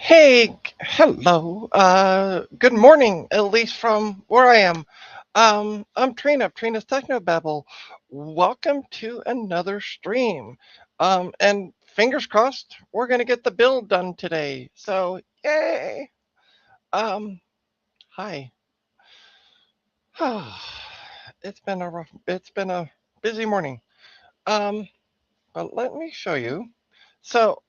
Hey, hello. Good morning, at least from where I am. I'm Trina, Trina's Technobabble. Welcome to another stream. And fingers crossed, we're gonna get the build done today. So, yay. Um, Hi. It's been a busy morning. Um, but let me show you. So,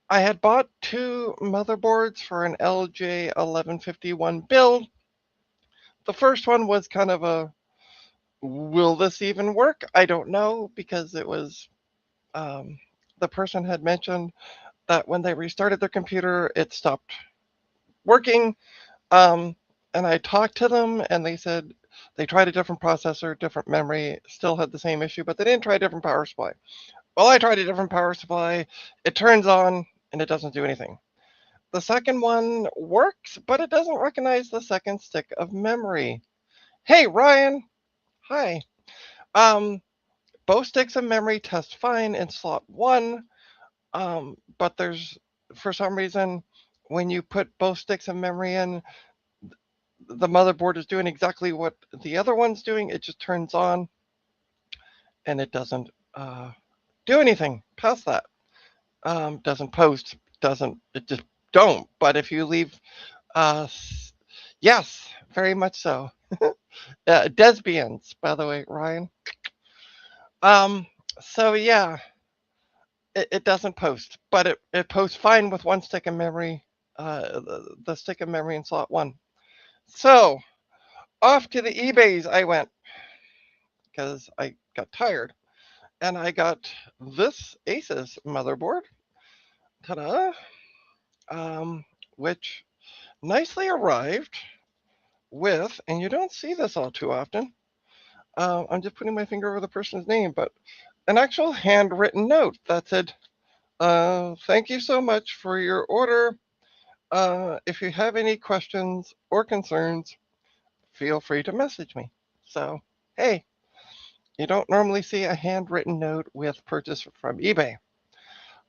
I had bought two motherboards for an LJ1151 build. The first one was kind of a, will this even work? I don't know, because it was, um, the person had mentioned that when they restarted their computer, it stopped working. Um, and I talked to them and they said they tried a different processor, different memory, still had the same issue, but they didn't try a different power supply. Well, I tried a different power supply. It turns on and it doesn't do anything. The second one works, but it doesn't recognize the second stick of memory. Hey, Ryan. Hi. Um, Both sticks of memory test fine in slot one, but there's, for some reason, when you put both sticks of memory in, the motherboard is doing exactly what the other one's doing. It just turns on and it doesn't do anything past that. Doesn't post, doesn't, it just don't. But if you leave, uh, yes, very much so. Desbians, by the way, Ryan. Um, so yeah, it doesn't post, but it posts fine with one stick of memory, the stick of memory in slot one. So off to the eBays I went because I got tired, and I got this Asus motherboard, ta-da, um, which nicely arrived with, and you don't see this all too often. I'm just putting my finger over the person's name, but an actual handwritten note that said, "Thank you so much for your order. If you have any questions or concerns, feel free to message me." So, hey, you don't normally see a handwritten note with purchase from eBay.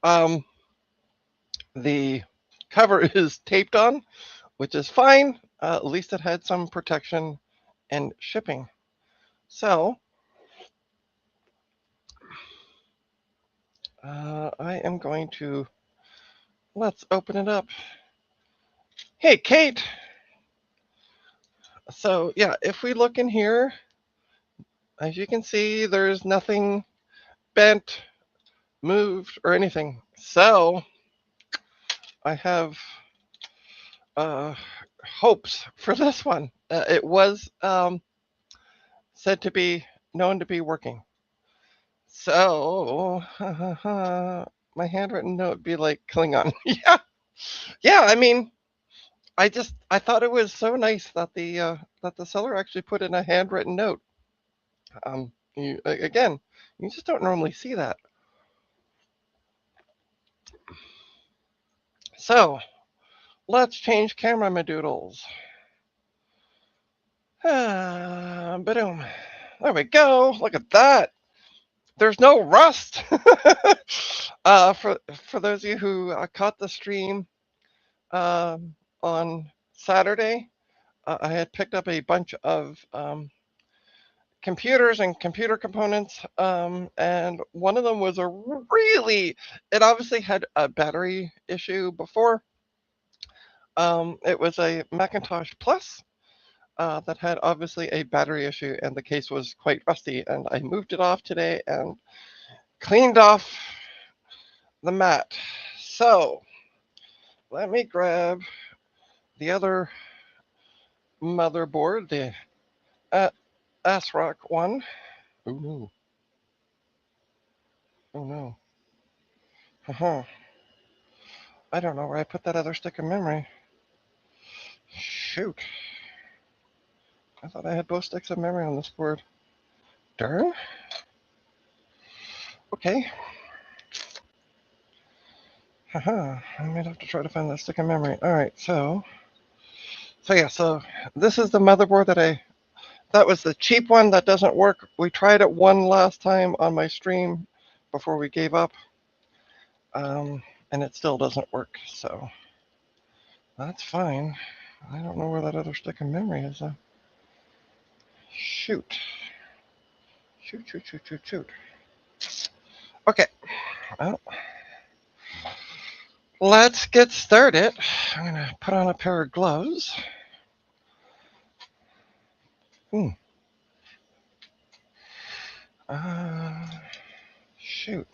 Um, the cover is taped on, which is fine. At least it had some protection and shipping. So, I am going to, let's open it up. Hey, Kate. So, yeah, if we look in here, as you can see, there's nothing bent, moved, or anything. So, I have uh, hopes for this one. It was said to be known to be working. So, my handwritten note would be like Klingon. Yeah, yeah. I mean, I thought it was so nice that the seller actually put in a handwritten note. Again, you just don't normally see that. So let's change camera, my doodles. Boom. There we go. Look at that. There's no rust. For those of you who caught the stream on Saturday, I had picked up a bunch of computers and computer components, and one of them was a really, it obviously had a battery issue before. It was a Macintosh Plus that had obviously a battery issue, and the case was quite rusty, and I moved it off today and cleaned off the mat. So let me grab the other motherboard, the uh, ASRock one. Oh no. Oh no. Uh-huh. I don't know where I put that other stick of memory. Shoot. I thought I had both sticks of memory on this board. Darn. Okay. Haha. I might have to try to find that stick of memory. Alright, so this is the motherboard that was the cheap one that doesn't work. We tried it one last time on my stream before we gave up. And it still doesn't work, so That's fine. I don't know where that other stick of memory is, though. Shoot. Shoot, shoot, shoot, shoot, shoot. Okay. Well, let's get started. I'm going to put on a pair of gloves. Shoot.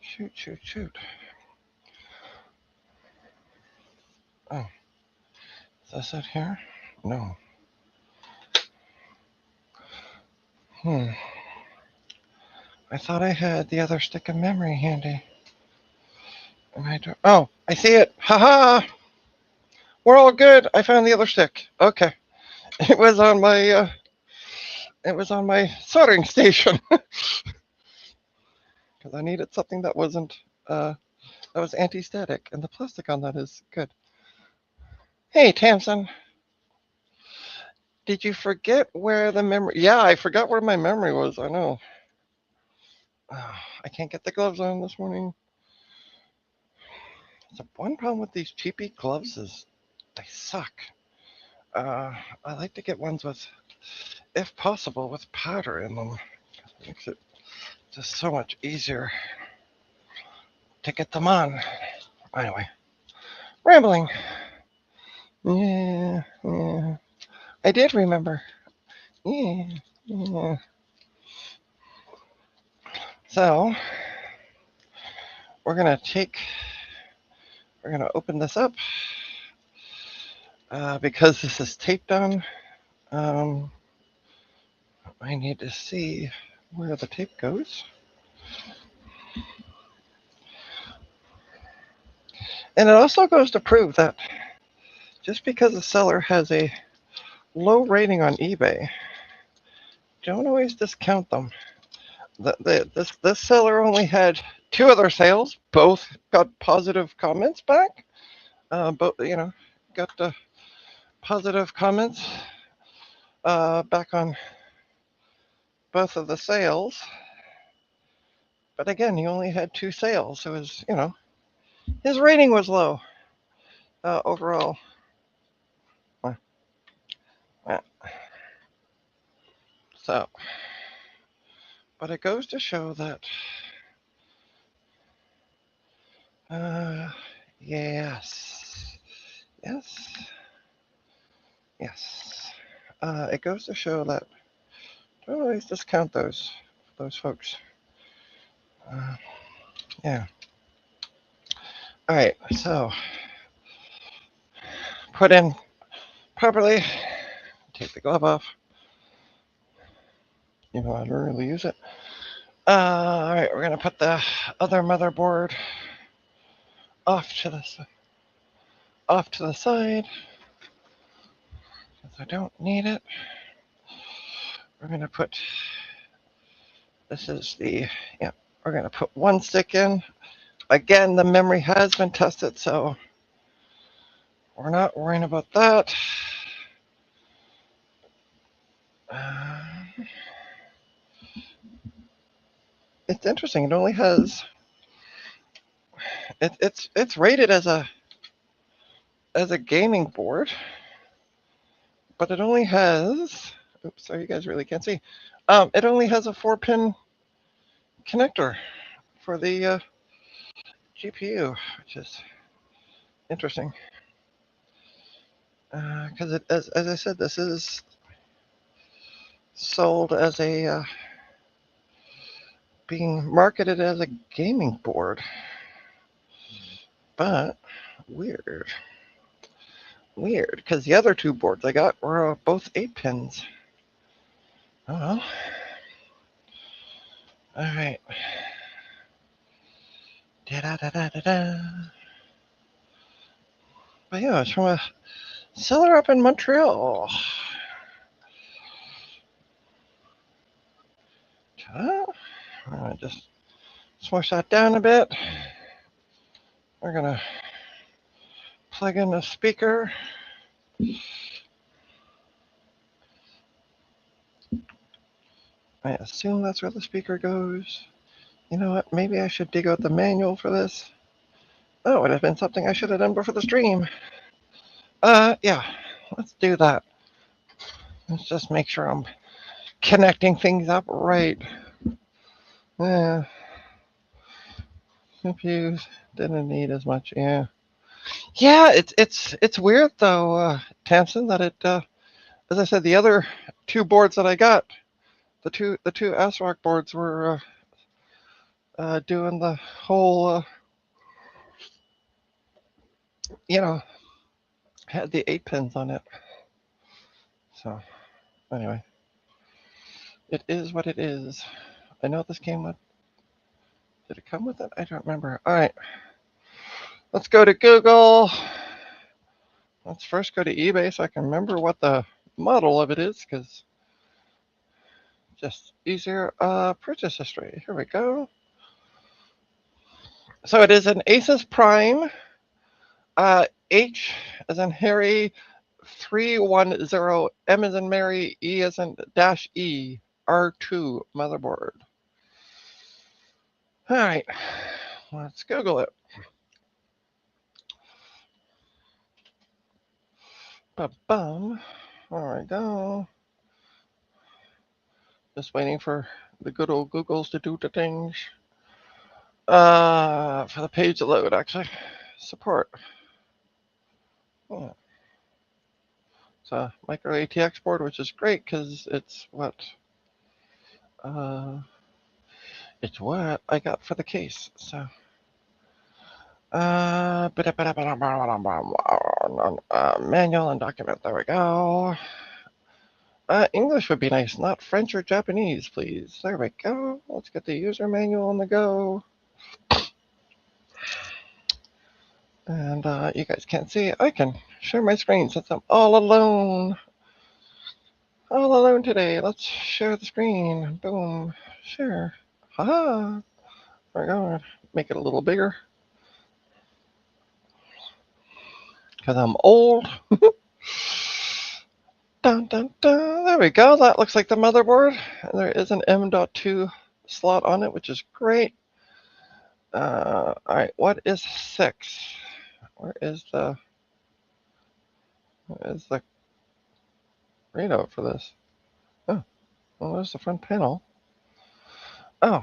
Shoot, shoot, shoot. Oh. Is this it here? No. I thought I had the other stick of memory handy. And I don't. Oh, I see it. Haha! We're all good. I found the other stick. Okay. It was on my soldering station. Because I needed something that wasn't that was anti-static, and the plastic on that is good. Hey, Tamsin. Did you forget where the memory? Yeah, I forgot where my memory was. I know. Oh, I can't get the gloves on this morning. The one problem with these cheapy gloves is they suck. I like to get ones with, if possible, with powder in them. It makes it just so much easier to get them on. Anyway, rambling. Yeah. I did remember. Yeah. So, we're gonna open this up because this is taped on. I need to see where the tape goes. And it also goes to prove that just because a seller has a low rating on eBay, don't always discount them. This seller only had 2 other sales, both got positive comments back. Both got positive comments back on both of the sales. But again, he only had 2 sales, so his rating was low overall. So, but it goes to show that, yes, it goes to show that don't always discount those folks. Yeah. All right, so put in properly. Take the glove off. I don't really use it. All right, we're gonna put the other motherboard off to the side because I don't need it. We're gonna put. This is the We're gonna put one stick in. Again, the memory has been tested, so we're not worrying about that. It's interesting. It only has. It's rated as a gaming board, but it only has. Oops, sorry, you guys really can't see. It only has a 4-pin connector for the GPU, which is interesting. Because as I said, this is sold as a being marketed as a gaming board, but weird, because the other 2 boards I got were both 8 pins. Oh well. All right. Da-da-da-da-da-da. But yeah, it's from a seller up in Montreal. Just smush that down a bit. We're gonna plug in the speaker. I assume that's where the speaker goes. You know what? Maybe I should dig out the manual for this. Oh, it would have been something I should have done before the stream. Yeah, let's do that. Let's just make sure I'm connecting things up right. Yeah, confused. Didn't need as much. Yeah. Yeah, it's weird though, Tamsin, that as I said, the other two boards that I got, the two ASRock boards were doing the whole, you know, had the 8 pins on it. So anyway, it is what it is. I know this came with. Did it come with it? I don't remember. All right, let's go to Google. Let's first go to eBay so I can remember what the model of it is, because just easier. Purchase history. Here we go. So it is an Asus Prime H as in Harry 310, M as in Mary, E as in dash E, R2 motherboard. All right, let's Google it. Ba-bum. There we go. Just waiting for the good old Googles to do the things. For the page to load, actually. Support. Oh. It's a micro ATX board, which is great because it's what I got for the case. So manual and document. There we go. English would be nice, not French or Japanese, please. There we go. Let's get the user manual on the go. And you guys can't see, I can share my screen since I'm all alone. All alone today. Let's share the screen. Boom. Share. Haha. There we go. Make it a little bigger. Because I'm old. Dun, dun, dun. There we go. That looks like the motherboard. There is an M.2 slot on it, which is great. All right, what is 6? Where is the readout for this? Oh, well, there's the front panel. Oh,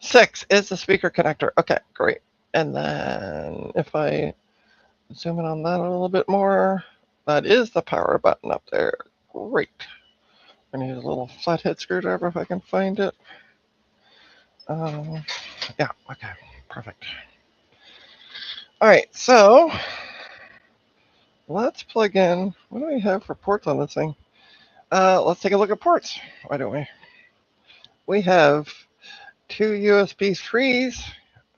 6 is the speaker connector. Okay, great. And then if I zoom in on that a little bit more, that is the power button up there. Great. I need a little flathead screwdriver if I can find it. Yeah, okay, perfect. All right, so let's plug in. What do we have for ports on this thing? Let's take a look at ports. Why don't we? We have 2 USB 3s.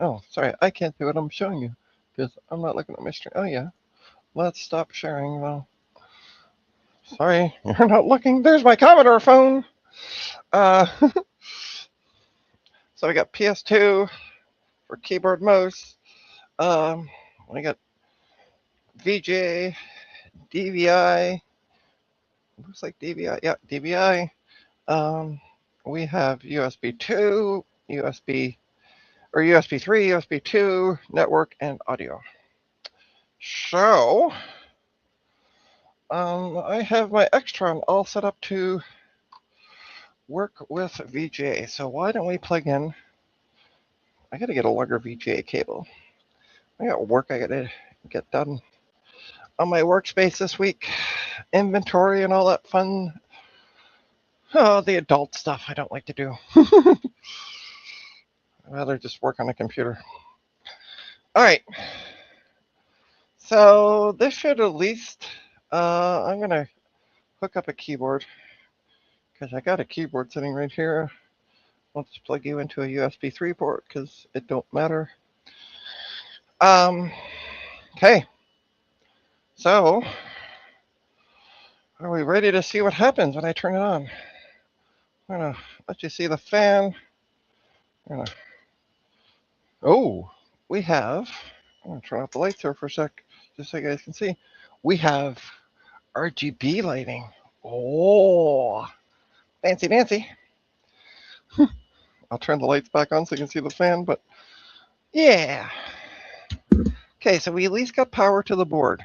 Oh, sorry, I can't see what I'm showing you because I'm not looking at my screen. Oh, yeah. Let's stop sharing though. Sorry, you're not looking. There's my Commodore phone. So we got PS2 for keyboard mouse. We got VGA, DVI. Looks like DVI. Yeah, DVI. We have USB 2, USB 3, USB 2, network, and audio. So, I have my Extron all set up to work with VGA. So why don't we plug in? I got to get a longer VGA cable. I got work I got to get done on my workspace this week. Inventory and all that fun. Oh, the adult stuff I don't like to do. I'd rather just work on a computer. All right. So this should at least, I'm going to hook up a keyboard because I got a keyboard sitting right here. I'll just plug you into a USB 3 port because it don't matter. Okay. So are we ready to see what happens when I turn it on? I'm going to let you see the fan. Oh, we have, I'm going to turn off the lights here for a sec just so you guys can see. We have RGB lighting. Oh, fancy Nancy. I'll turn the lights back on so you can see the fan, but yeah. Okay, so we at least got power to the board.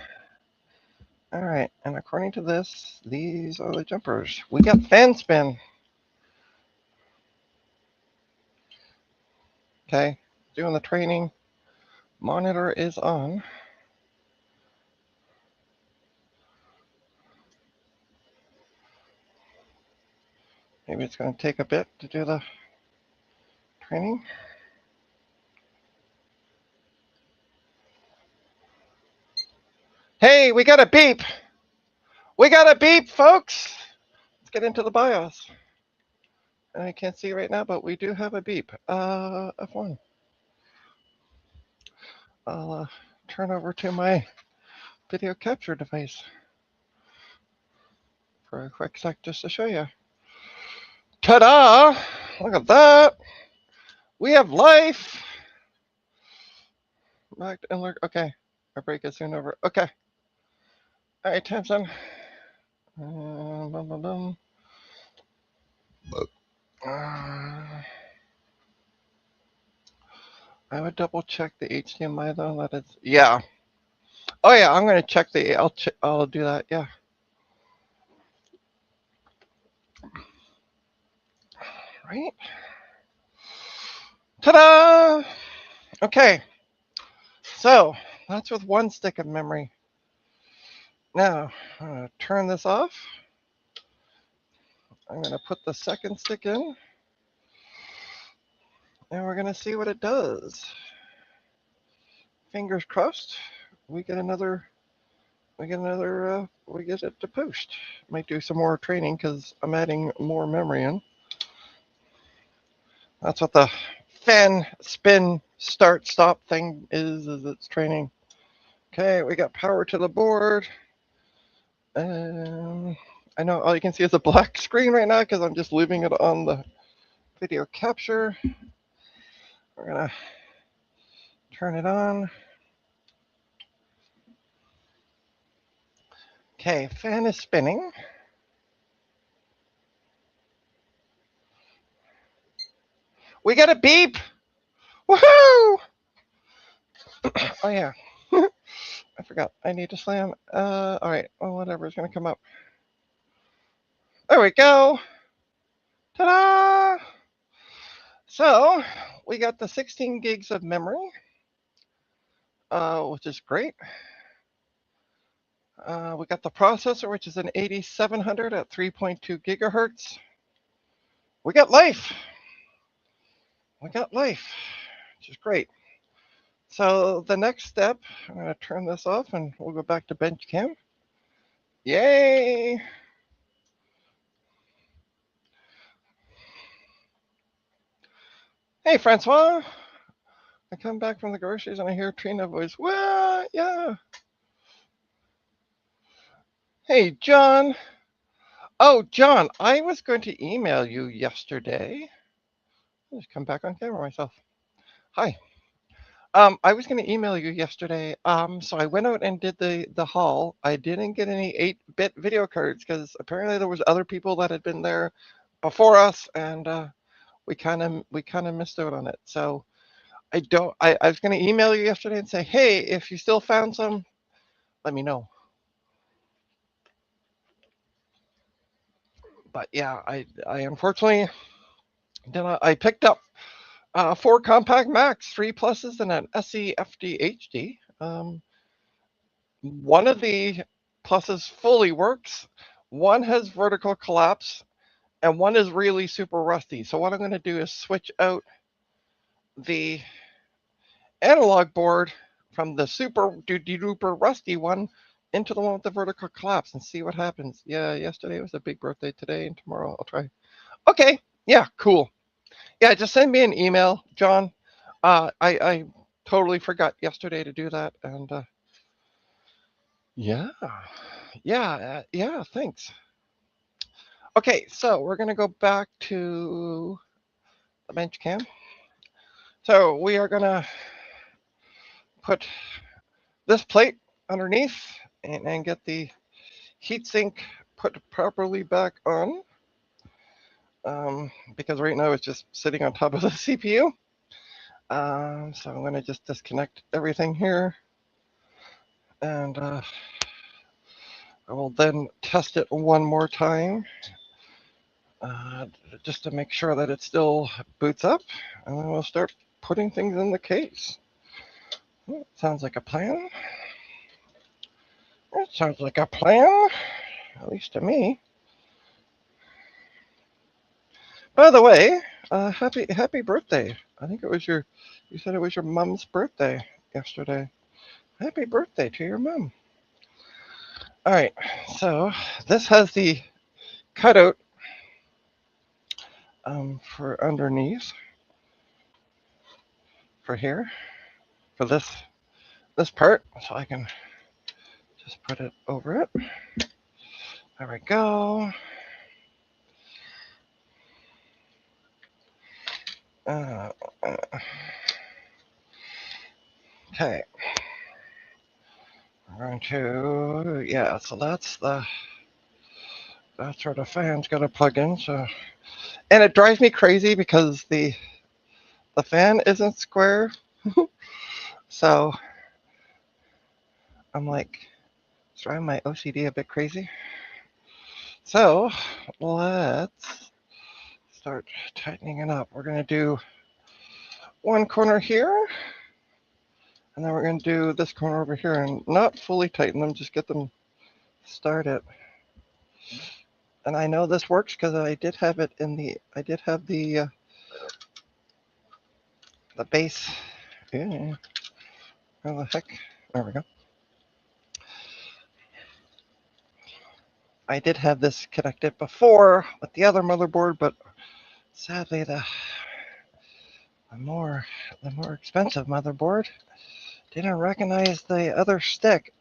All right, and according to this, these are the jumpers. We got fan spin. Okay, doing the training. Monitor is on. Maybe it's going to take a bit to do the training. Hey, we got a beep. We got a beep, folks. Let's get into the BIOS. I can't see right now, but we do have a beep. F1. I'll turn over to my video capture device for a quick sec just to show you. Ta-da! Look at that. We have life. And look, okay. Our break is soon over. Okay. All right, time's done. Bum, bum, bum. I would double check the HDMI though. That is, yeah. Oh yeah, I'm gonna check the. I'll do that. Yeah. Right. Ta-da! Okay. So that's with one stick of memory. Now I'm gonna turn this off. I'm gonna put the second stick in, and we're gonna see what it does. Fingers crossed. We get another. We get it to post. Might do some more training because I'm adding more memory in. That's what the fan spin start stop thing is it's training. Okay, we got power to the board. I know all you can see is a black screen right now because I'm just leaving it on the video capture. We're gonna turn it on. Okay, fan is spinning. We got a beep! Woohoo! Oh yeah. I forgot. I need to slam. All right. Well, whatever is gonna come up. There we go. Ta-da! So we got the 16 gigs of memory, which is great. We got the processor, which is an 8700 at 3.2 gigahertz. We got life. We got life, which is great. So the next step, I'm going to turn this off and we'll go back to bench cam. Yay! Hey, Francois. I come back from the groceries and I hear Trina voice. Well, yeah. Hey, John. Oh, John, I was going to email you yesterday. I'll just come back on camera myself. Hi. I was going to email you yesterday. So I went out and did the haul. I didn't get any 8-bit video cards because apparently there was other people that had been there before us, and we kind of missed out on it. So I don't. I was going to email you yesterday and say, hey, if you still found some, let me know. But yeah, I unfortunately did. I picked up 4 compact Macs, 3 pluses, and an SE FD HD. One of the pluses fully works. One has vertical collapse, and one is really super rusty. So what I'm going to do is switch out the analog board from the super duper rusty one into the one with the vertical collapse and see what happens. Yeah, yesterday was a big birthday. Today and tomorrow I'll try. Okay, yeah, cool. Yeah, just send me an email, John. I totally forgot yesterday to do that, and yeah, yeah. Thanks. Okay, so we're gonna go back to the bench cam. So we are gonna put this plate underneath and get the heatsink put properly back on. Because right now it's just sitting on top of the CPU. So I'm gonna just disconnect everything here. And I will then test it one more time just to make sure that it still boots up, and then we'll start putting things in the case. Sounds like a plan. It sounds like a plan, at least to me. By the way, happy birthday. I think you said it was your mom's birthday yesterday. Happy birthday to your mom. All right, so this has the cutout for underneath, for here, for this part, so I can just put it over it. There we go. Uh, okay. I'm going to, yeah, so that's where the fan's gonna plug in. So, and it drives me crazy because the fan isn't square. So I'm like, it's driving my OCD a bit crazy. So let's start tightening it up. We're gonna do one corner here, and then we're gonna do this corner over here, and not fully tighten them, just get them started. And I know this works because I did have the base. Yeah, where the heck? There we go. I did have this connected before with the other motherboard, but sadly the more expensive motherboard didn't recognize the other stick.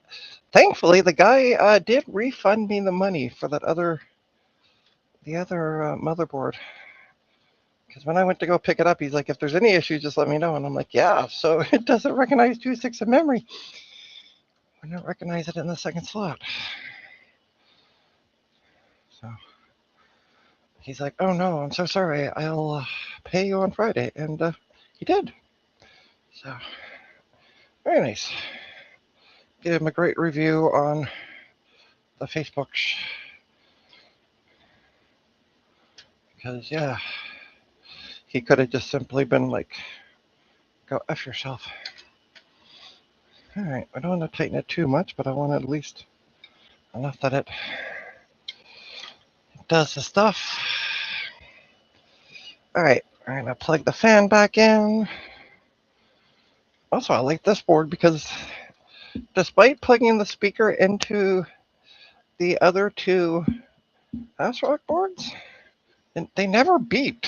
Thankfully, the guy did refund me the money for the other motherboard. Because when I went to go pick it up, he's like, "If there's any issues, just let me know." And I'm like, "Yeah." So it doesn't recognize 2.6 of memory. I don't recognize it in the second slot. So he's like, "Oh no, I'm so sorry. I'll pay you on Friday," and he did. So very nice. Give him a great review on the Facebooks. Because yeah, he could have just simply been like, "Go F yourself." All right, I don't want to tighten it too much, but I want at least enough that it does the stuff. All right, I'm gonna plug the fan back in. Also, I like this board because despite plugging the speaker into the other two ASRock boards, they never beeped.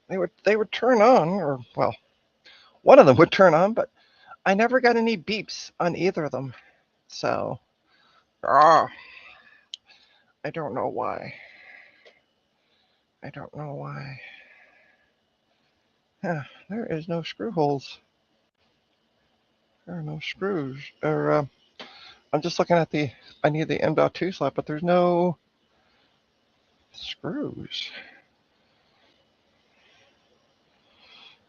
They would turn on, or well, one of them would turn on, but I never got any beeps on either of them. So, I don't know why. I don't know why. Huh, there is no screw holes. There are no screws. Or I'm just looking at I need the M.2 slot, but there's no screws.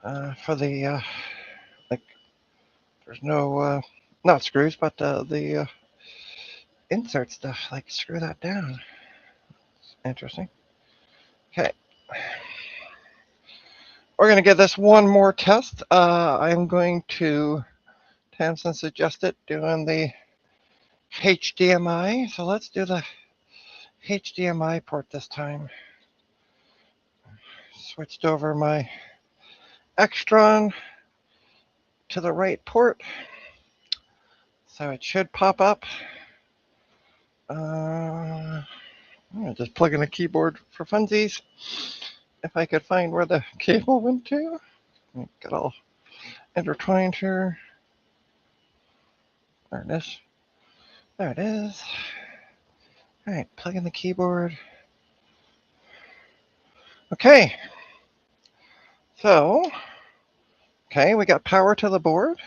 For the, like, there's no, not screws, but the insert stuff, like, screw that down. Interesting. Okay. We're going to give this one more test. I'm going to, Tamsin suggested doing the HDMI. So let's do the HDMI port this time. Switched over my Extron to the right port. So it should pop up. I'm just plug in a keyboard for funsies. If I could find where the cable went to. Got all intertwined here. There it is. There it is. All right, plug in the keyboard. Okay. So, okay, we got power to the board.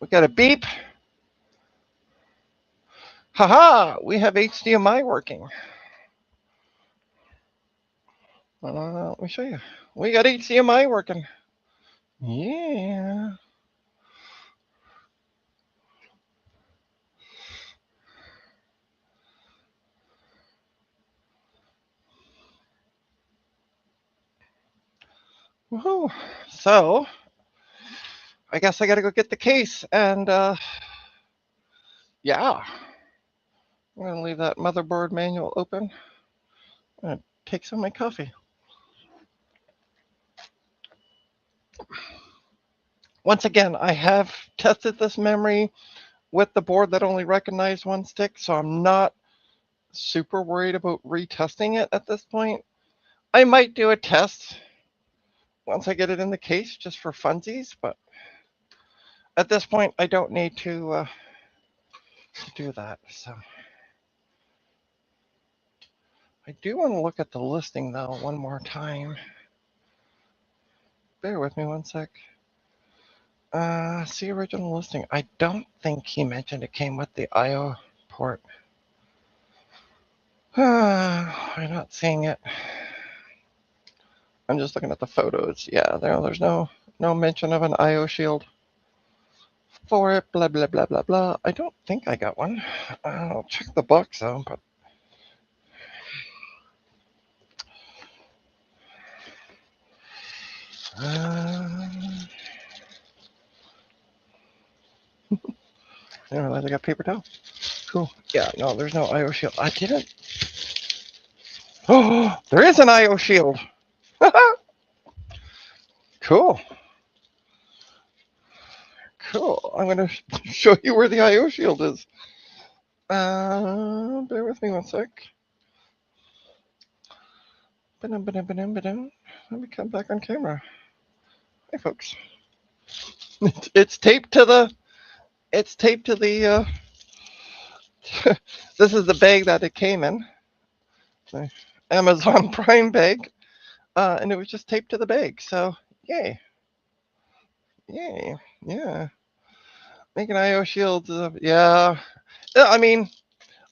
We got a beep. Haha, we have HDMI working. Let me show you. We got HDMI working. Yeah. Woohoo. So, I guess I gotta go get the case and, yeah. I'm gonna leave that motherboard manual open. I'm gonna take some of my coffee. Once again, I have tested this memory with the board that only recognized one stick, so I'm not super worried about retesting it at this point. I might do a test once I get it in the case just for funsies, but at this point I don't need to do that. So I do want to look at the listing though one more time. Bear with me one sec. See original listing. I don't think he mentioned it came with the IO port. I'm not seeing it. I'm just looking at the photos. Yeah, there's no mention of an IO shield for it. Blah blah blah blah blah. I don't think I got one. I'll check the box though. But I didn't realize I got paper towel. Cool. Yeah, no, there's no IO shield. I didn't. Oh, there is an IO shield. Cool. Cool. I'm going to show you where the IO shield is. Bear with me one sec. Let me come back on camera. Hey, folks. It's taped to the. It's taped to the. This is the bag that it came in. The Amazon Prime bag, and it was just taped to the bag. So, yay, yay, yeah. Making IO shields. Yeah. I mean,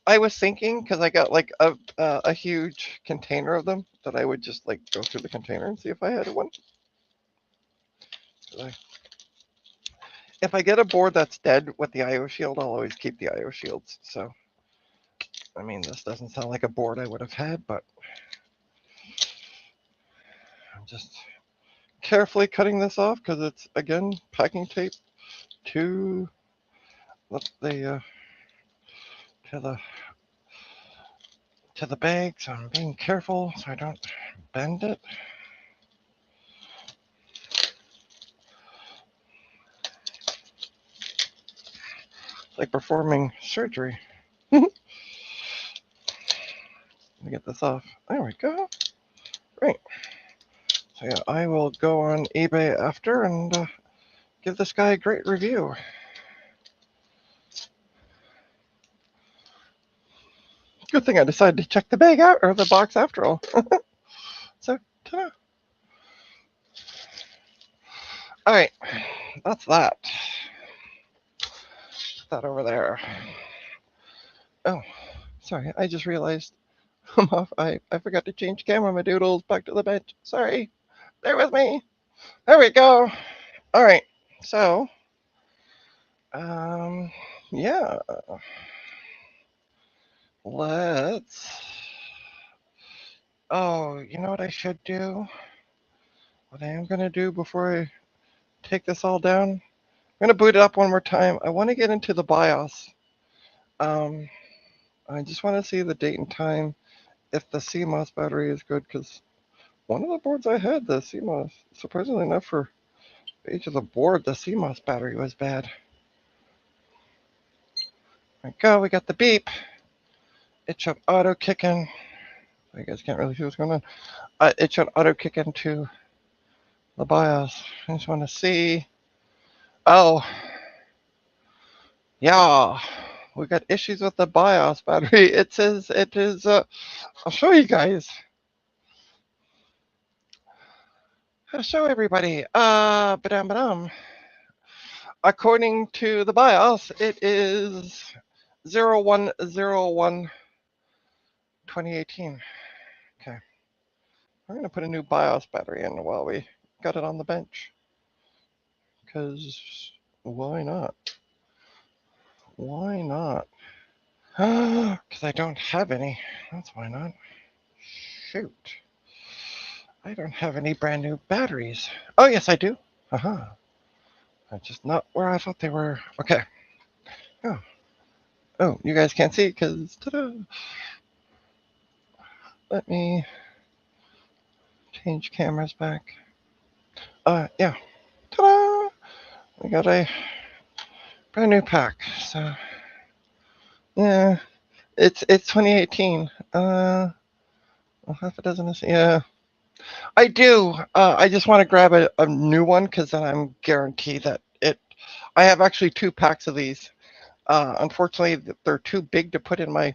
I was thinking because I got like a huge container of them that I would just like go through the container and see if I had one. If I get a board that's dead with the IO shield, I'll always keep the IO shields. So, I mean, this doesn't sound like a board I would have had, but I'm just carefully cutting this off because it's again packing tape to the to the bag. So I'm being careful so I don't bend it. It's like performing surgery. Let me get this off. There we go. Right. So yeah, I will go on eBay after and give this guy a great review. Good thing I decided to check the bag out or the box after all. So, ta-da. All right, that's that. Put that over there. Oh, sorry, I just realized I'm off. I forgot to change camera, my doodles. Back to the bench. Sorry. Bear with me. There we go. All right. So, yeah. Let's. Oh, you know what I should do? What I am gonna do before I take this all down? I'm gonna boot it up one more time. I want to get into the BIOS. I just want to see the date and time if the CMOS battery is good because one of the boards I had, the CMOS, surprisingly enough for the age of the board, the CMOS battery was bad. There we go, we got the beep. It should auto kick in. You guys can't really see what's going on. It should auto kick into the BIOS. I just want to see. Oh, yeah, we got issues with the BIOS battery. It says it is, I'll show you guys. I'll show everybody. Ba-dum. According to the BIOS, it is 0101 2018. Okay. I'm going to put a new BIOS battery in while we got it on the bench. Because why not? Why not? Because I don't have any. That's why not. Shoot. I don't have any brand new batteries. Oh, yes, I do. Haha. That's just not where I thought they were. Okay. Oh. Oh, you guys can't see because, ta-da. Let me change cameras back. Yeah. Ta-da! We got a brand new pack. So, yeah, it's 2018. Half a dozen. Yeah, I do. I just want to grab a new one because then I'm guaranteed that it. I have actually 2 packs of these. Unfortunately, they're too big to put in my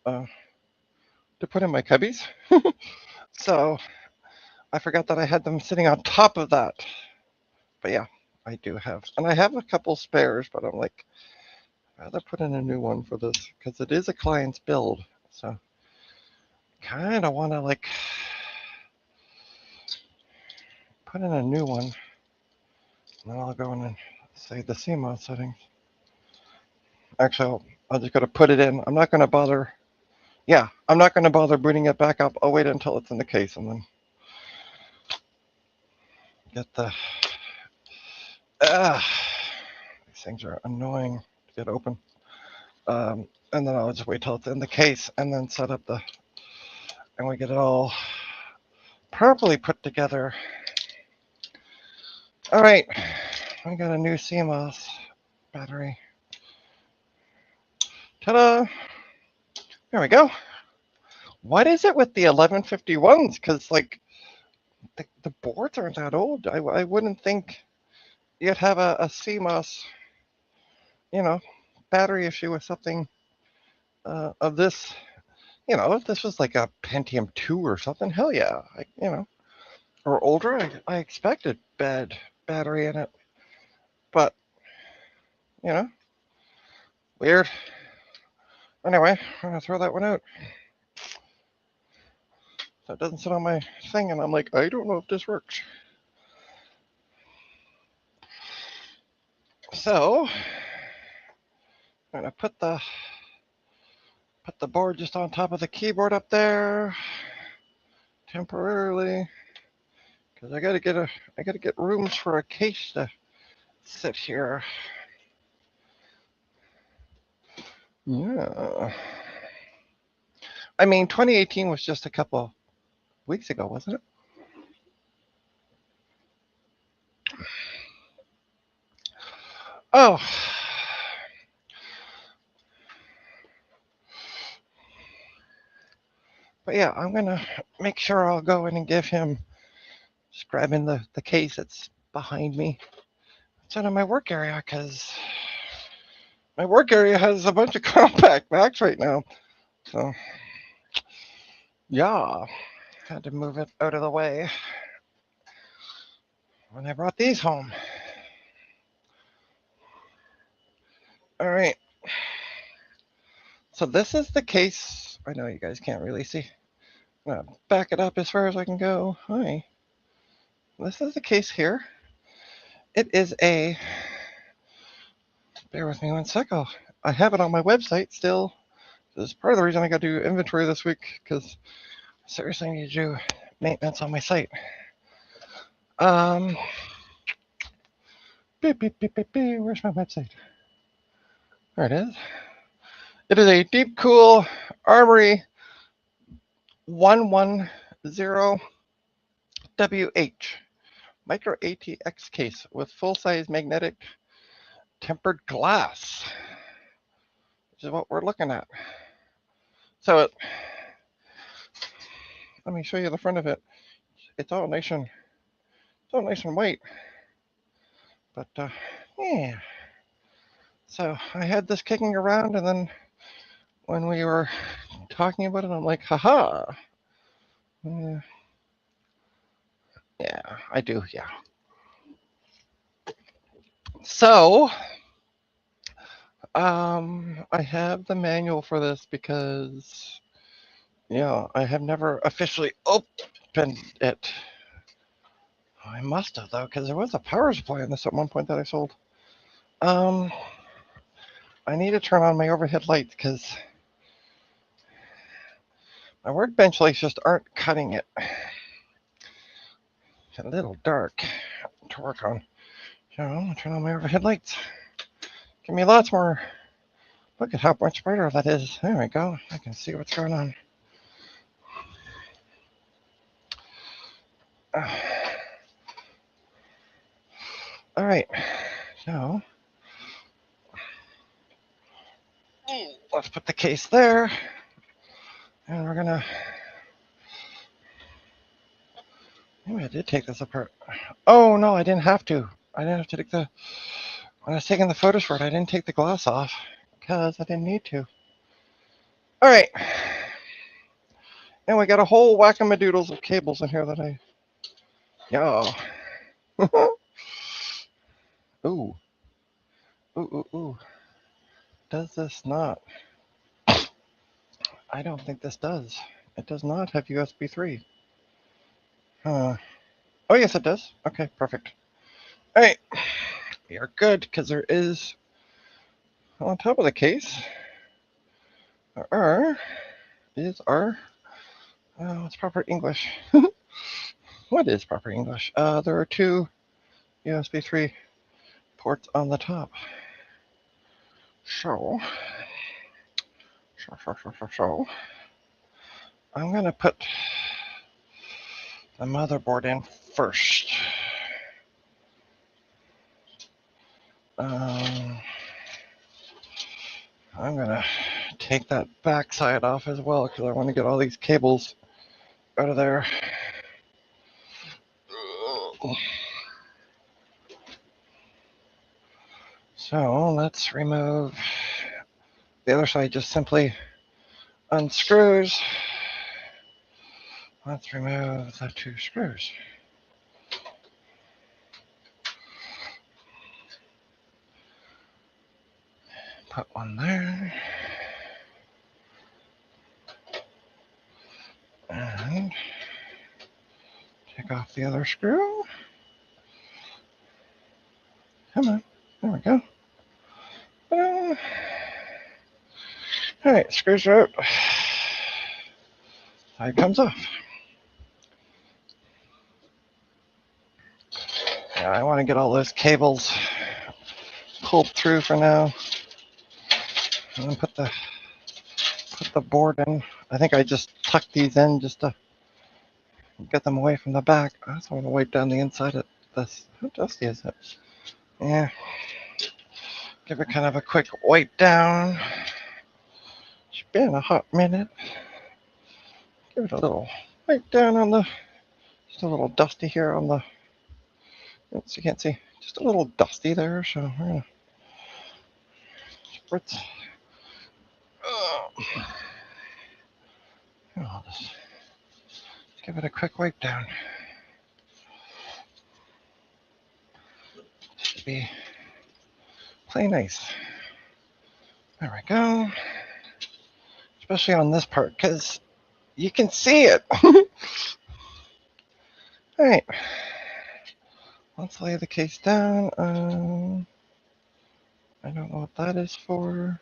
uh, cubbies. So I forgot that I had them sitting on top of that. But yeah, I do have, and I have a couple spares. But I'm like, I'd rather put in a new one for this because it is a client's build. So kind of want to like put in a new one. And then I'll go in and save the CMOS settings. Actually, I'll just gotta put it in. I'm not gonna bother. Yeah, I'm not gonna bother booting it back up. I'll wait until it's in the case and then get the. These things are annoying to get open. And then I'll just wait till it's in the case and then set up the. And we get it all properly put together. All right, we got a new CMOS battery. Ta-da! There we go. What is it with the 1151s? Because like the boards aren't that old. I wouldn't think you'd have a CMOS, you know, battery issue with something of this. You know, if this was like a Pentium 2 or something, hell yeah, or older, I expected bad battery in it. But, weird. Anyway, I'm going to throw that one out. So it doesn't sit on my thing, and I'm like, I don't know if this works. So, I'm going to put the board just on top of the keyboard up there temporarily because I gotta get rooms for a case to sit here. Yeah. I mean, 2018 was just a couple weeks ago, wasn't it? Oh. But yeah, I'm gonna make sure I'll go in and give him, just grabbing the case that's behind me. It's out of my work area because my work area has a bunch of compact Macs right now. So yeah, had to move it out of the way when I brought these home. All right. So this is the case. I know you guys can't really see. I'm gonna back it up as far as I can go. Hi. This is the case here. It is a. Bear with me 1 sec. I have it on my website still. This is part of the reason I got to do inventory this week because I seriously need to do maintenance on my site. Where's my website? There it is. It is a Deep Cool Armory 110WH micro ATX case with full-size magnetic tempered glass, which is what we're looking at. So let me show you the front of it. It's all nice and white. But yeah. So I had this kicking around, and then when we were talking about it, I'm like, haha. Yeah, I do. Yeah. So I have the manual for this because Yeah, I have never officially opened it. I must have, though, because there was a power supply in this at one point that I sold. I need to turn on my overhead lights because my workbench lights just aren't cutting it. It's a little dark to work on. So I'm going to turn on my overhead lights. Give me lots more. Look at how much brighter that is. There we go. I can see what's going on. All right. So let's put the case there. And we're going to... Maybe I did take this apart. Oh, no, I didn't have to. I didn't have to take the... When I was taking the photos for it, I didn't take the glass off because I didn't need to. All right. And we got a whole whack-a-madoodles of cables in here that I... Yo. Ooh. Ooh, ooh, ooh. Does this not? I don't think this does. It does not have USB 3. Oh, yes, it does. Okay, perfect. All right. We are good because there is, on top of the case, is our, what's proper English? What is proper English? There are two USB 3 ports on the top. So, I'm going to put the motherboard in first. I'm going to take that back side off as well because I want to get all these cables out of there. So let's remove the other side, just simply unscrews. Let's remove the two screws. Put one there. And take off the other screw. Come on. There we go. All right, screws are out. Side comes off. Yeah, I want to get all those cables pulled through for now. And then put the board in. I think I just tucked these in just to get them away from the back. I also want to wipe down the inside of this. How dusty is it? Yeah. Give it kind of a quick wipe down. It's been a hot minute. Give it a little wipe down on the, just a little dusty here on the, oops, you can't see, just a little dusty there. So we're gonna spritz. I'll just give it a quick wipe down. Just to be play nice. There we go. Especially on this part, because you can see it. All right. Let's lay the case down. I don't know what that is for.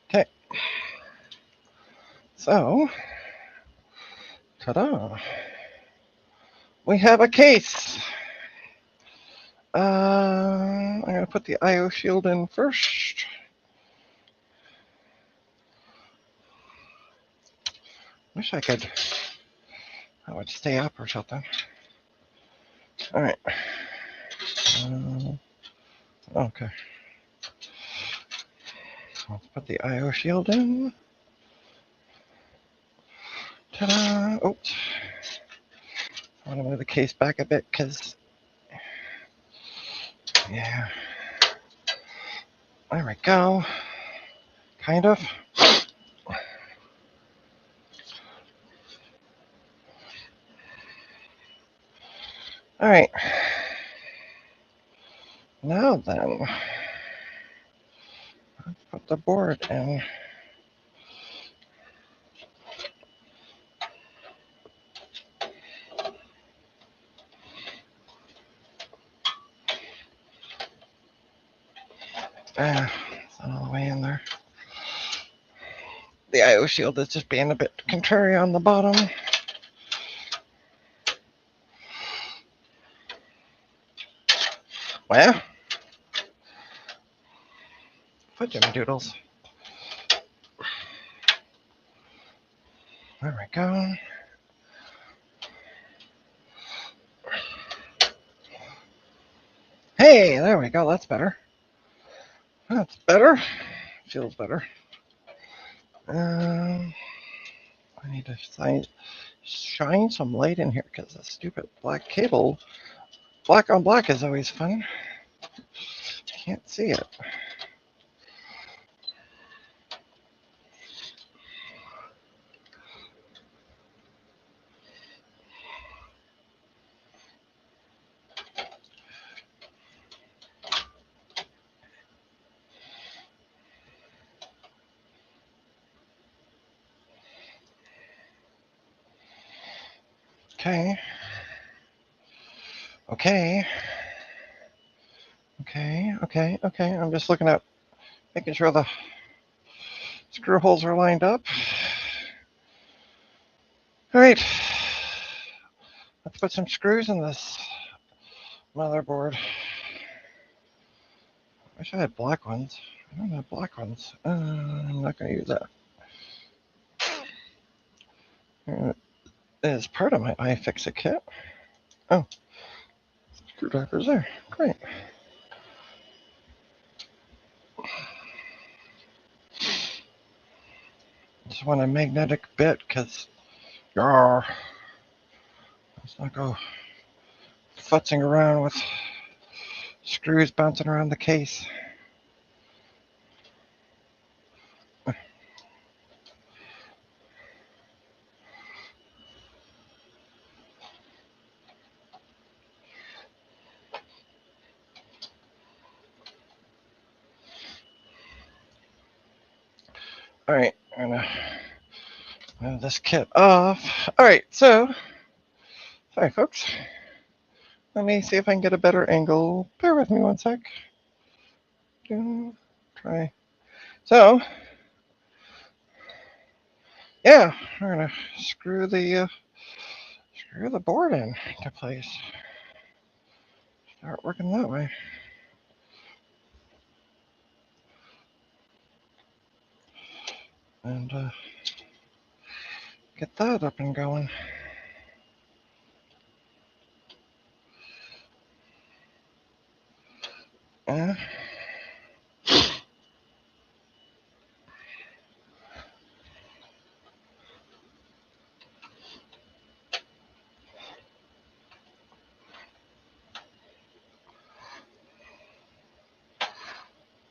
Okay. So, ta-da. We have a case. I'm going to put the IO shield in first. Wish I could. I would stay up or something. All right. Okay. Let's put the IO shield in. Ta-da! Oops. I want to move the case back a bit because, yeah. There we go. Kind of. All right. Now then, let's put the board in. It's not all the way in there. The IO shield is just being a bit contrary on the bottom. Well, fudging doodles. There we go. Hey, there we go. That's better. That's better. Feels better. I need to shine some light in here because the stupid black cable, black on black is always fun. Can't see it. Okay. Okay. Okay. I'm just looking at making sure the screw holes are lined up. All right. Let's put some screws in this motherboard. I wish I had black ones. I don't have black ones. I'm not going to use that. It is part of my iFixit kit. Oh, screwdriver's there. Great. Just want a magnetic bit because let's not go futzing around with screws bouncing around the case. All right, I'm gonna move this kit off. All right, so sorry, folks. Let me see if I can get a better angle. Bear with me one sec. Try. So, yeah, we're gonna screw the board into place. Start working that way. And get that up and going. Yeah.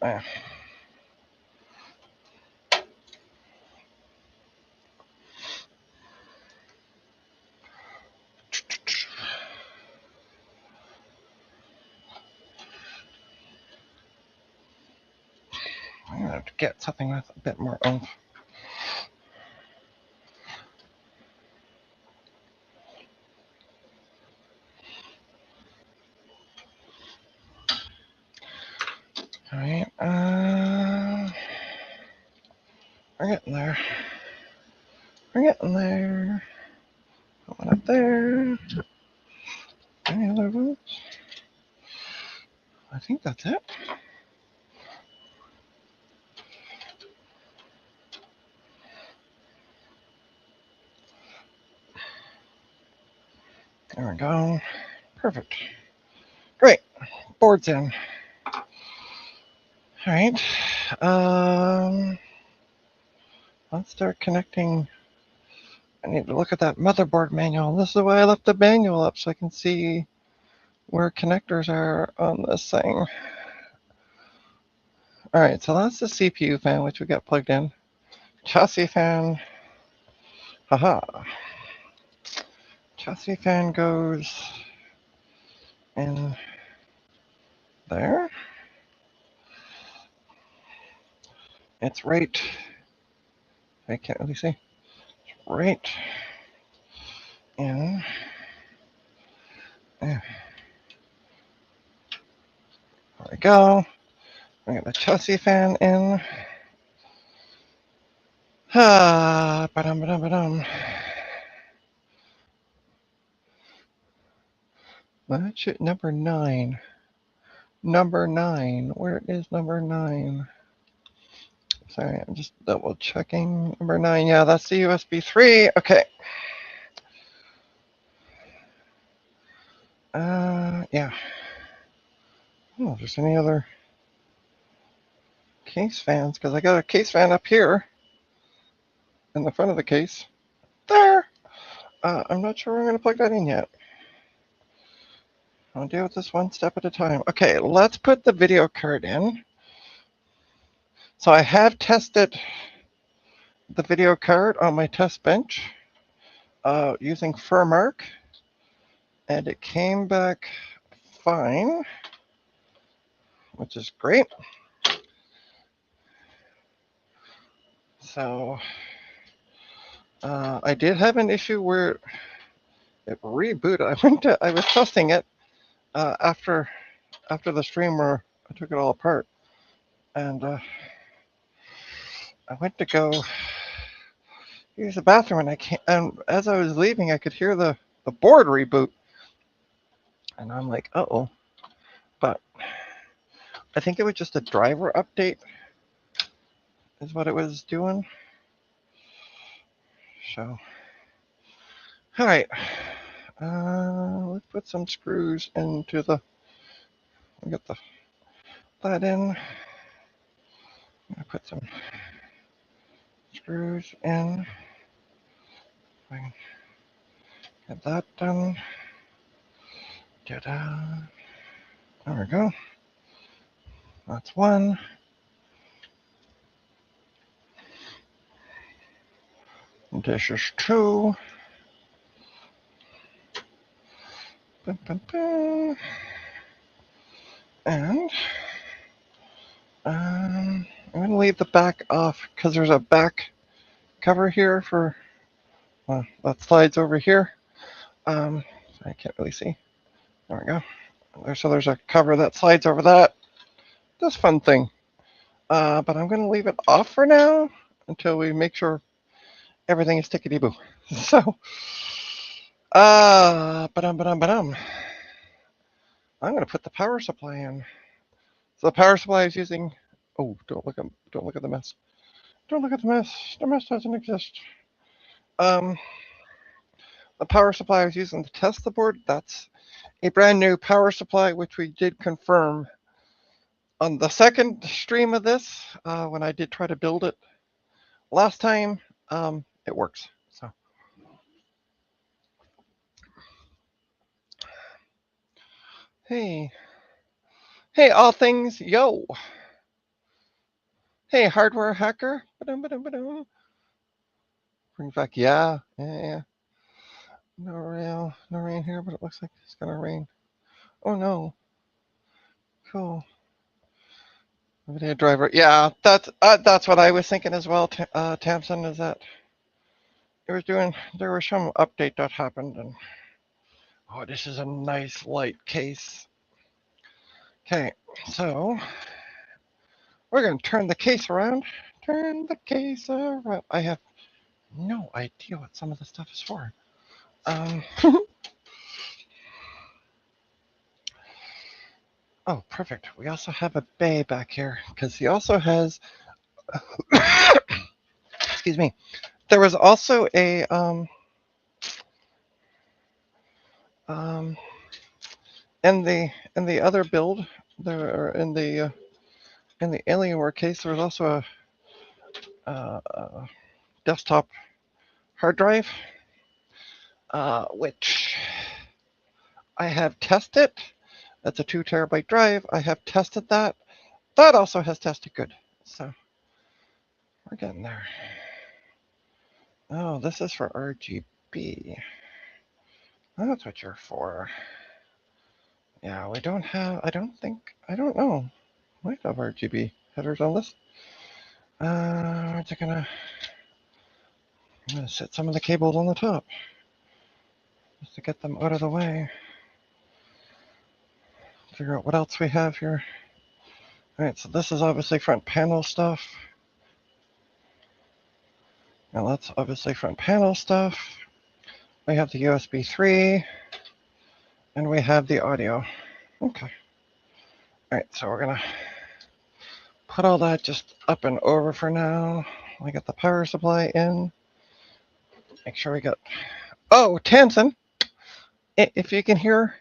Yeah. I'm gonna have to get something with a bit more oomph. All right. We're getting there. We're getting there. One up there. Any other ones? I think that's it. There we go. Perfect. Great. Board's in. All right. Let's start connecting. I need to look at that motherboard manual. This is why I left the manual up so I can see where connectors are on this thing. All right, so that's the CPU fan, which we got plugged in. Chassis fan. Haha. Chassis fan goes in there. It's right. I can't really see. Right in. There we go. We got the chassis fan in. Ba-dum. That should number 9. Number 9. Where is number 9? Sorry, I'm just double checking. Number 9. Yeah, that's the USB 3. Okay. Yeah. Oh, if there's any other case fans, because I got a case fan up here in the front of the case. There. I'm not sure I'm going to plug that in yet. I'll deal with this one step at a time. Okay, let's put the video card in. So I have tested the video card on my test bench using Furmark, and it came back fine, which is great. So I did have an issue where it rebooted. I was testing it after the stream where I took it all apart, and I went to go use the bathroom, and I can't. And as I was leaving, I could hear the board reboot, and I'm like, uh-oh. But I think it was just a driver update, is what it was doing. So, all right. Let's put some screws into the. We got that in. I'm gonna put some screws in. I can get that done. Ta-da! There we go. That's one. This is 2. Bum, bum, bum. And I'm going to leave the back off because there's a back cover here for that slides over here. I can't really see. There we go. So there's a cover that slides over that. This fun thing. But I'm going to leave it off for now until we make sure everything is tickety-boo. So, ba-dum. I'm going to put the power supply in. So the power supply is using. Oh, don't look at the mess. Don't look at the mess. The mess doesn't exist. The power supply I was using to test the board, that's a brand new power supply, which we did confirm on the second stream of this when I did try to build it last time. It works. So, hey, all things, yo. Hey, hardware hacker. Ba-dum. Bring back, yeah. No rain here, but it looks like it's gonna rain. Oh no. Cool. Video driver. Yeah, that's what I was thinking as well, Tamsin, is that there was some update that happened, and oh, this is a nice light case. Okay, so we're gonna turn the case around. Turn the case around. I have no idea what some of the stuff is for. Oh, perfect. We also have a bay back here because he also has. Excuse me. There was also a in the other build, there in the Alienware case, there was also a desktop hard drive, which I have tested. That's a 2 terabyte drive. I have tested that. That also has tested good. So we're getting there. Oh, this is for RGB. That's what you're for. Yeah, we don't have, I don't know. Might have RGB headers on this. I'm gonna set some of the cables on the top just to get them out of the way. Figure out what else we have here. All right, so this is obviously front panel stuff. Now that's obviously front panel stuff. We have the USB 3, and we have the audio. Okay. All right, so we're gonna put all that just up and over for now. We got the power supply in. Make sure we got. Oh, Tamsin, if you can hear,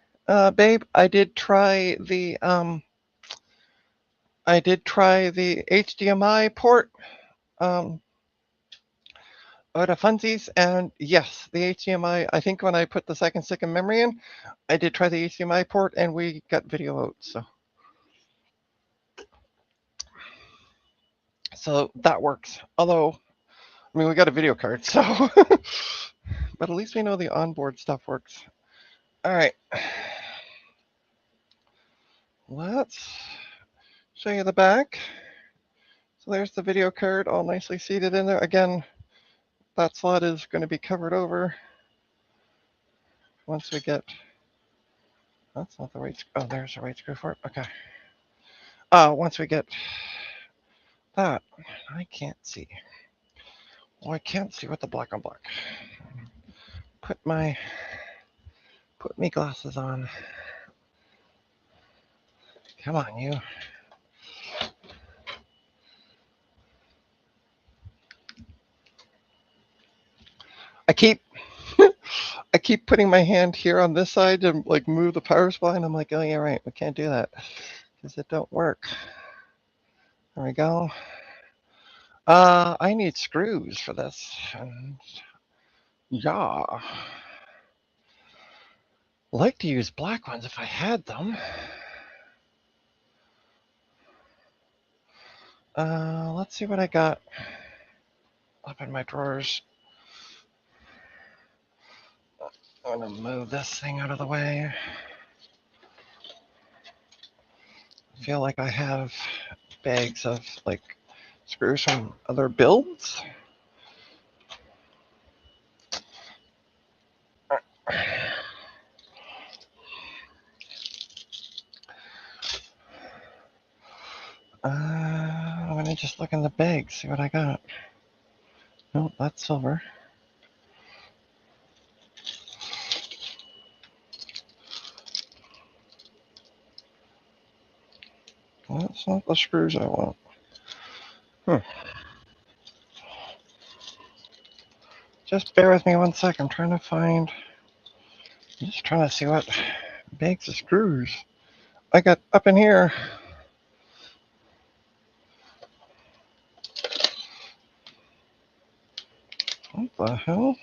babe, I did try the HDMI port out of Funsies, and yes, the HDMI. I think when I put the second stick of memory in, I did try the HDMI port, and we got video out. So that works. Although, I mean, we got a video card, so but at least we know the onboard stuff works. All right, let's show you the back. So there's the video card all nicely seated in there. Again, that slot is going to be covered over once we get, that's not the right, oh, there's the right screw for it. Okay. Once we get that, I can't see. Well, I can't see with the black on black. Put me glasses on. Come on, you. I keep I keep putting my hand here on this side to like move the power supply, and I'm like, oh yeah, right, we can't do that because it don't work. There we go. I need screws for this, and yeah, like to use black ones if I had them. Let's see what I got up in my drawers. I'm gonna move this thing out of the way. I feel like I have bags of like screws from other builds. I'm gonna just look in the bag, see what I got. Nope, that's silver. That's not the screws I want. Just bear with me 1 sec. I'm trying to find. I'm just trying to see what bags of screws I got up in here. What the hell?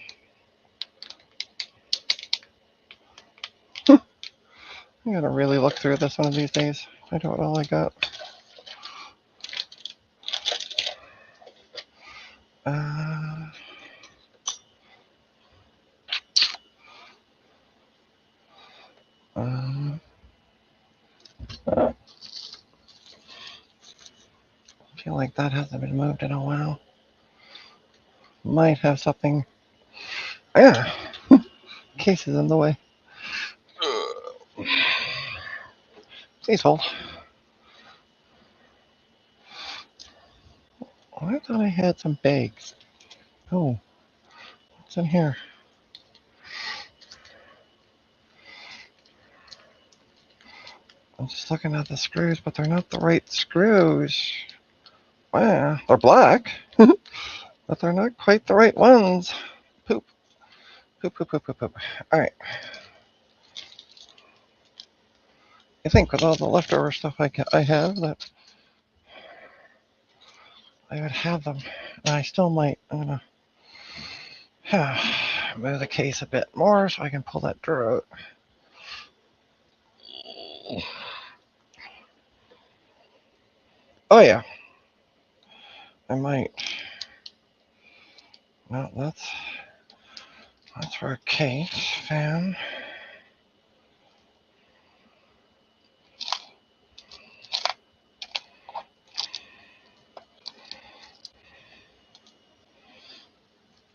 I gotta really look through this one of these days. I don't know all I got. I feel like that hasn't been moved in a while. Might have something. Yeah, case is in the way. Please hold. I thought I had some bags. Oh, what's in here? I'm just looking at the screws, but they're not the right screws. Wow, they're black, but they're not quite the right ones. Poop. Poop, poop, poop, poop, poop. All right. I think with all the leftover stuff I have that I would have them. And I still might. I'm gonna move the case a bit more so I can pull that drawer out. Oh yeah. I might. No, that's for a case fan.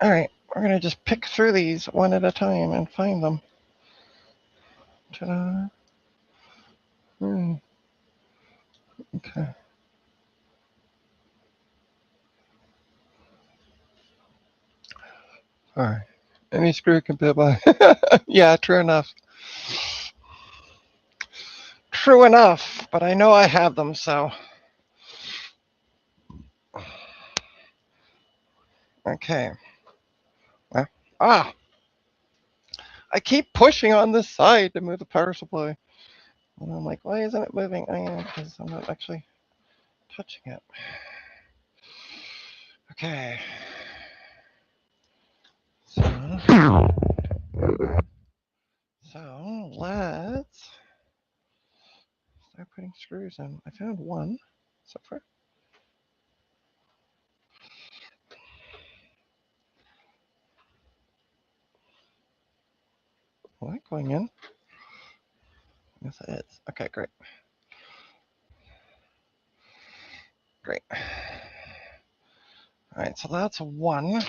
All right, we're gonna just pick through these one at a time and find them. Ta-da. Okay. All right. Any screw can be by. Yeah, true enough. True enough, but I know I have them, so. Okay. Well, I keep pushing on this side to move the power supply. And I'm like, why isn't it moving? I am, because I'm not actually touching it. Okay. So let's start putting screws in. I found one so far. Is that going in? Yes, it is. Okay, great. Great. All right, so that's one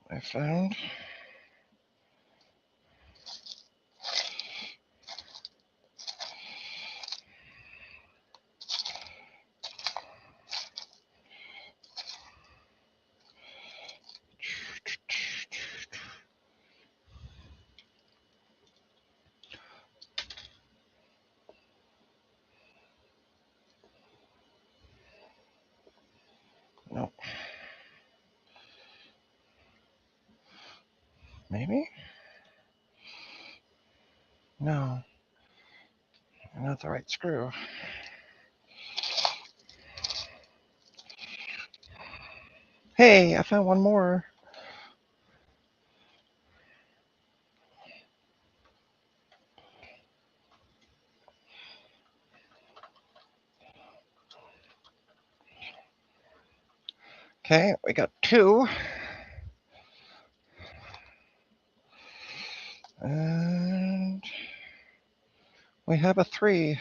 I found. Nope. Maybe? No. Not the right screw. Hey, I found one more. Okay, we got two. And we have a three.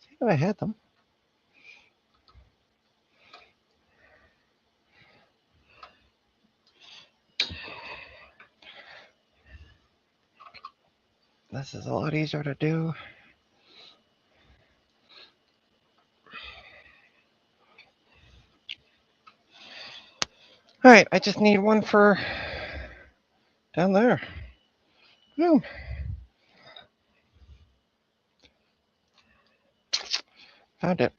See if I had them. This is a lot easier to do. All right, I just need one for down there. Boom. Found it.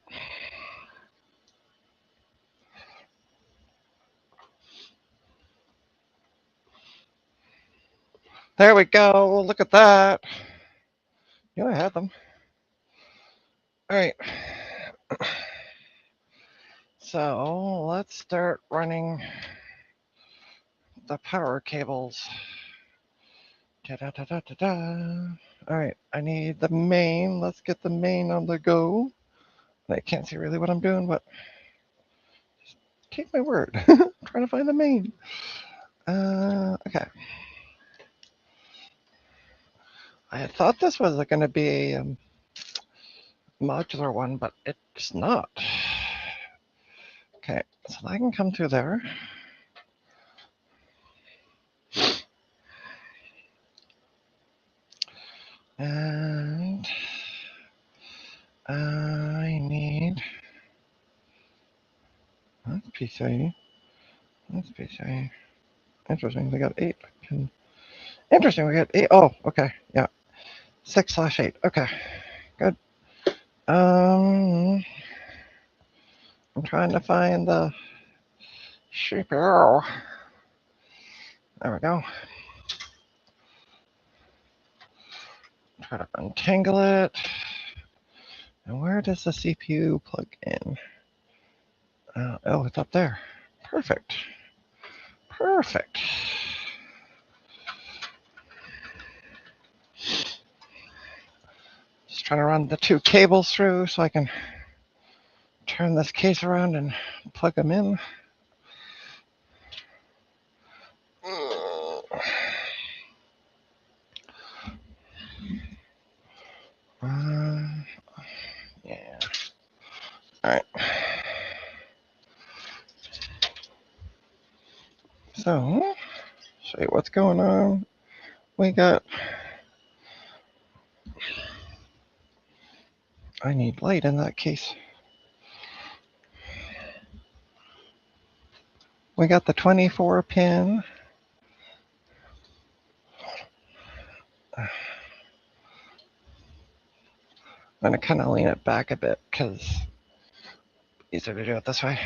There we go. Look at that. Yeah, I had them. All right. So let's start running the power cables. Da-da-da-da-da-da. All right, I need the main. Let's get the main on the go. I can't see really what I'm doing, but take my word. I'm trying to find the main. Okay. I had thought this was going to be a modular one, but it's not. Okay, so I can come through there. And I need. That's PCIe. That's PCIe. Interesting. We got 8. Interesting. We got 8. Oh, okay. Yeah. 6/8. Okay. Good. I'm trying to find the CPU. There we go. Try to untangle it. And where does the CPU plug in? Oh, it's up there. Perfect. Perfect. Just trying to run the 2 cables through so I can turn this case around and plug them in. Yeah. All right. So, show you what's going on. We got, I need light in that case. We got the 24 pin. I'm going to kind of lean it back a bit because it's easier to do it this way.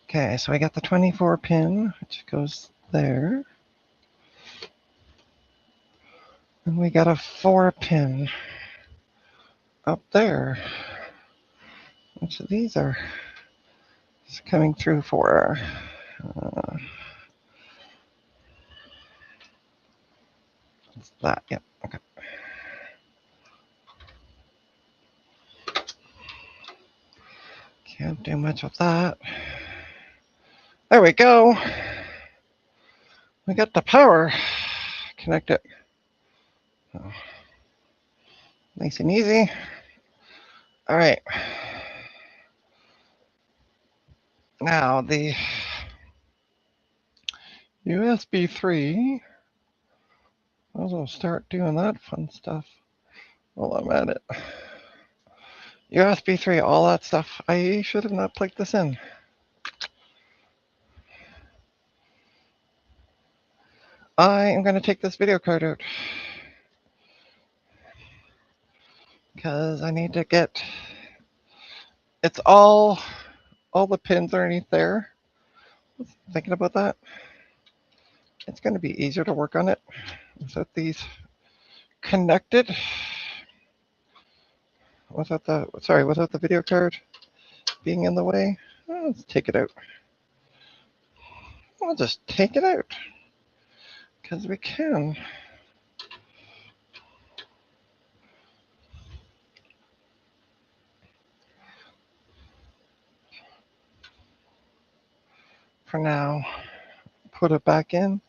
Okay, so I got the 24 pin, which goes there. And we got a 4 pin up there, which these are coming through for. That, yep, okay. Can't do much with that. There we go. We got the power connected. Oh, nice and easy. All right. Now the USB 3. I'll start doing that fun stuff while I'm at it. USB 3, all that stuff. I should have not plugged this in. I am going to take this video card out because I need to get, it's all the pins underneath there. Thinking about that, it's going to be easier to work on it without these connected, without the video card being in the way. Let's take it out. We'll just take it out because we can. For now, put it back in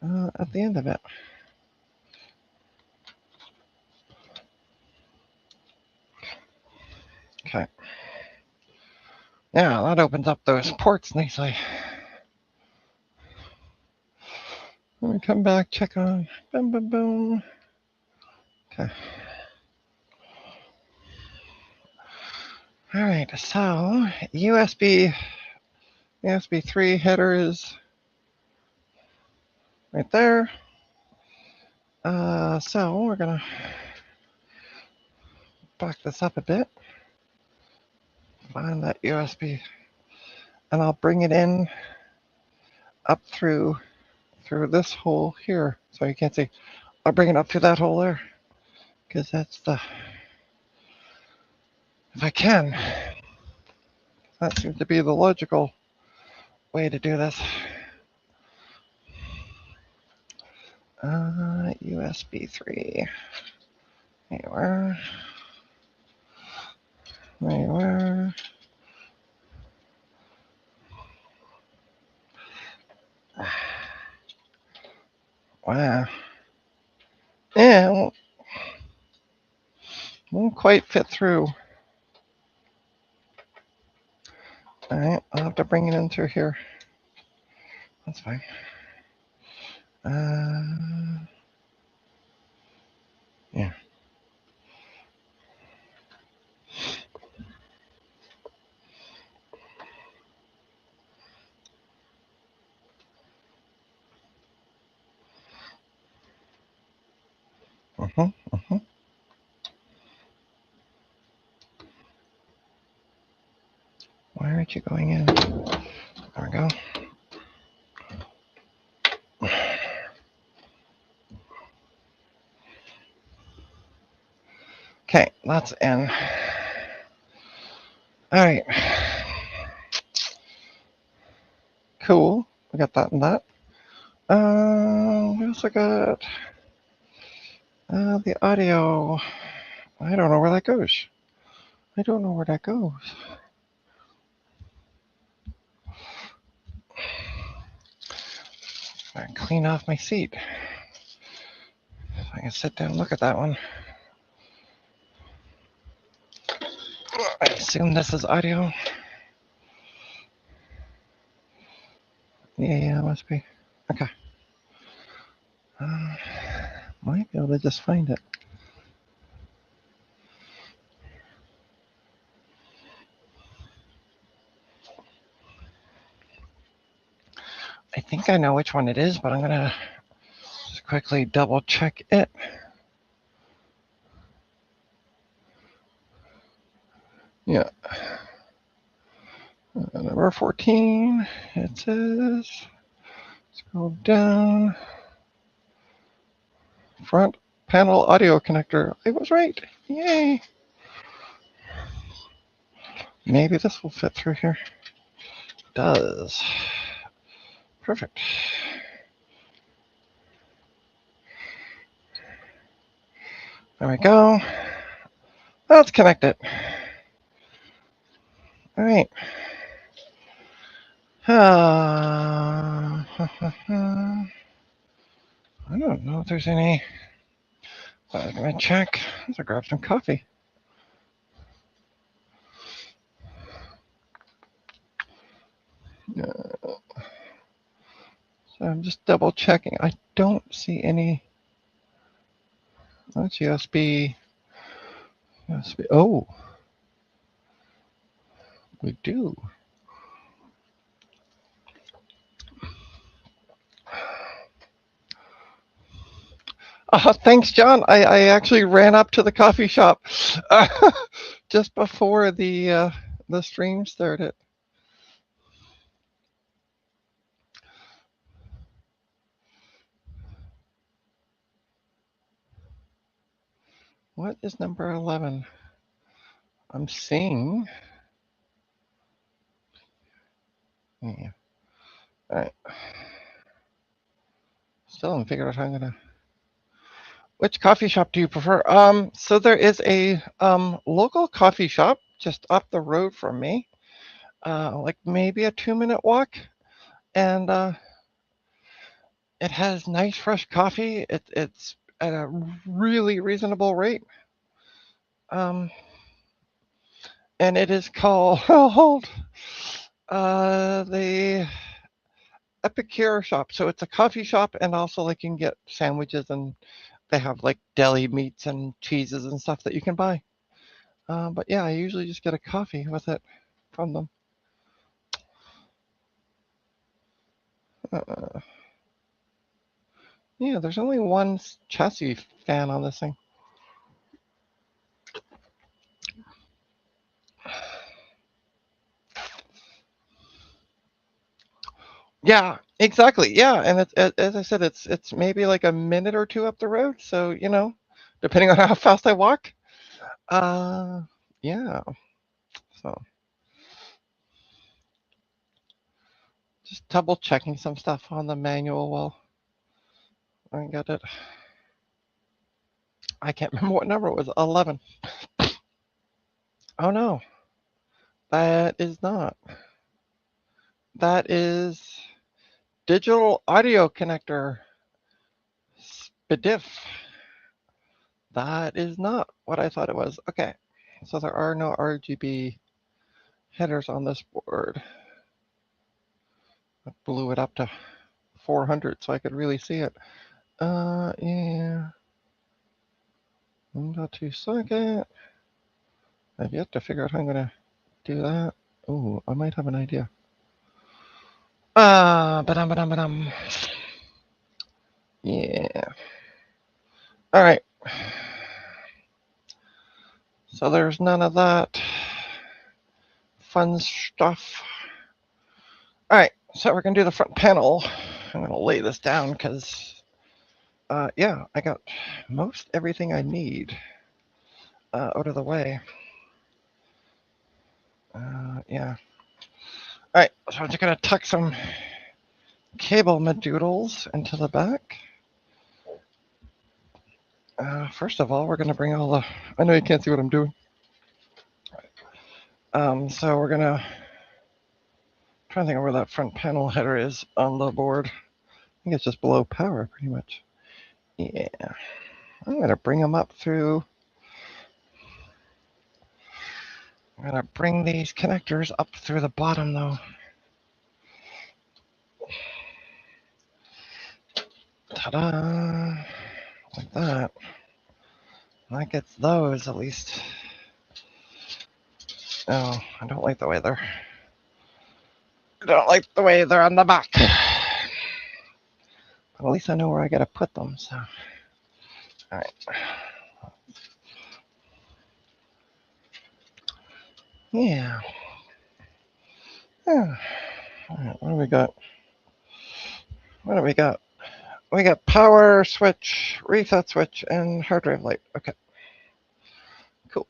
at the end of it. Okay. Yeah, that opens up those ports nicely. Let me come back, check on. Boom, boom, boom. Okay. All right, so USB 3 header is right there. So we're gonna back this up a bit. Find that USB, and I'll bring it in up through this hole here, so you can't see. I'll bring it up through that hole there, because that's the, if I can, that seems to be the logical way to do this. USB 3. There you are. There you are. Wow. Yeah, won't quite fit through. All right, I'll have to bring it in through here. That's fine. Yeah. Why aren't you going in? There we go. Okay, that's in. All right. Cool. We got that and that. We also got the audio. I don't know where that goes. I don't know where that goes. I clean off my seat. I can sit down and look at that one. I assume this is audio. Yeah, it must be. Okay. Might be able to just find it. I think I know which one it is, but I'm gonna just quickly double check it. Yeah. Number 14, it says, scroll down, front panel audio connector. I was right. Yay. Maybe this will fit through here. It does. Perfect. There we go. Let's connect it. All right. I don't know if there's any. I'm gonna check. Let's grab some coffee. So I'm just double checking. I don't see any. That's USB. USB. Oh, we do. Thanks, John. I actually ran up to the coffee shop just before the stream started. What is number 11? I'm seeing. Yeah. All right. Still haven't figured out how I'm gonna. Which coffee shop do you prefer? So there is a local coffee shop just up the road from me, like maybe a 2-minute walk, and it has nice fresh coffee. It's at a really reasonable rate. Um, and it is called the Epicure shop. So it's a coffee shop, and also like you can get sandwiches, and they have like deli meats and cheeses and stuff that you can buy. But yeah, I usually just get a coffee with it from them. Uh, yeah, there's only one chassis fan on this thing. Yeah, exactly. Yeah, and it's as I said, it's maybe like a minute or two up the road. So depending on how fast I walk. Uh, yeah. So just double checking some stuff on the manual while I got it. I can't remember what number it was. 11. Oh no, that is not. That is digital audio connector. SPDIF. That is not what I thought it was. Okay, so there are no RGB headers on this board. I blew it up to 400 so I could really see it. Yeah. 1.2 socket. I've yet to figure out how I'm gonna do that. Oh, I might have an idea. Ba-dum. Yeah. All right. So there's none of that fun stuff. All right, so we're gonna do the front panel. I'm gonna lay this down because, yeah, I got most everything I need out of the way. Yeah. All right, so I'm just gonna tuck some cable madoodles into the back. First of all, we're gonna bring all the. I know you can't see what I'm doing. So we're gonna try to think of where that front panel header is on the board. I think it's just below power, pretty much. Yeah. I'm gonna bring them up through. I'm gonna bring these connectors up through the bottom though. Ta-da! Like that. That gets those at least. Oh, I don't like the way they're. I don't like the way they're on the back. But at least I know where I gotta put them. So, all right. Yeah. Yeah. All right. What do we got? What do we got? We got power switch, reset switch, and hard drive light. Okay. Cool.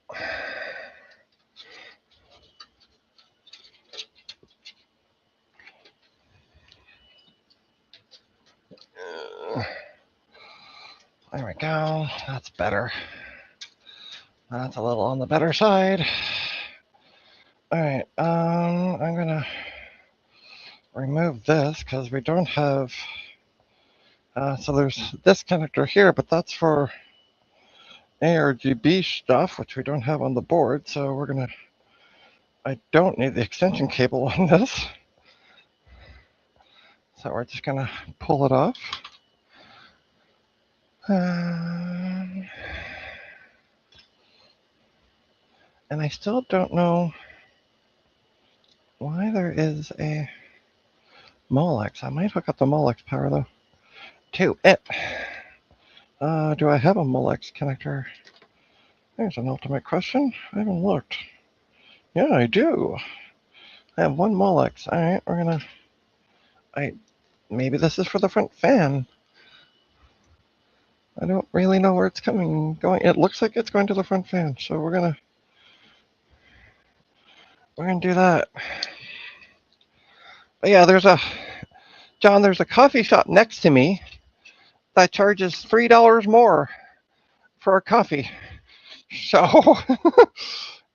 There we go. That's better. That's a little on the better side. All right. I'm gonna remove this because we don't have. So there's this connector here, but that's for ARGB stuff, which we don't have on the board. So we're gonna. I don't need the extension cable on this. So we're just gonna pull it off. And I still don't know why there is a Molex. I might hook up the Molex power though to it. Do I have a Molex connector? There's an ultimate question. I haven't looked. Yeah, I do. I have one Molex. All right, we're gonna. Maybe this is for the front fan. I don't really know where it's going. It looks like it's going to the front fan, so we're gonna do that. But yeah, there's a coffee shop next to me that charges $3 more for a coffee. So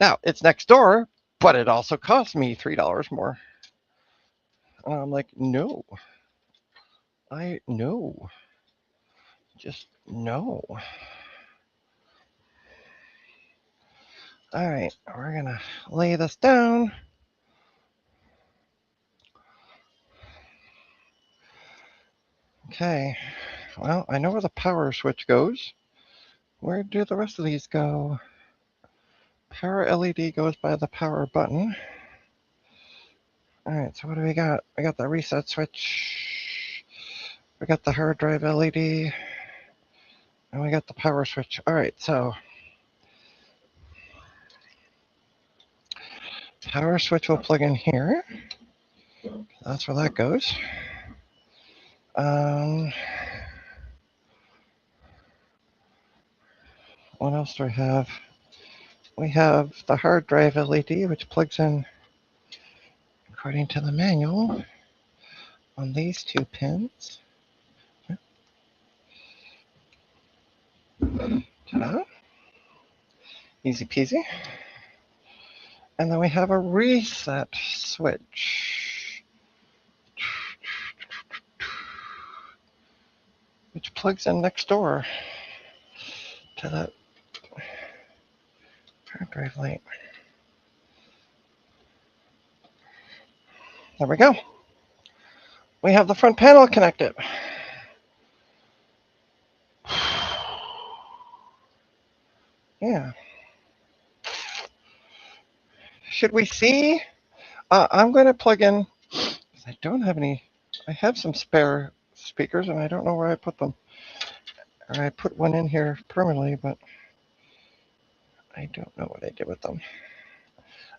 now it's next door, but it also costs me $3 more. And I'm like, no. No. Just no. All right, we're gonna lay this down. Okay, well, I know where the power switch goes. Where do the rest of these go? Power LED goes by the power button. All right, so what do we got? We got the reset switch. We got the hard drive LED. And we got the power switch. All right, so power switch will plug in here. That's where that goes. What else do we have? We have the hard drive LED, which plugs in, according to the manual, on these two pins. Ta-da. Easy peasy. And then we have a reset switch, which plugs in next door to that hard drive light. There we go. We have the front panel connected. Yeah. Should we see? I'm going to plug in. I don't have any. I have some spare speakers, and I don't know where I put them. Or I put one in here permanently, but I don't know what I did with them.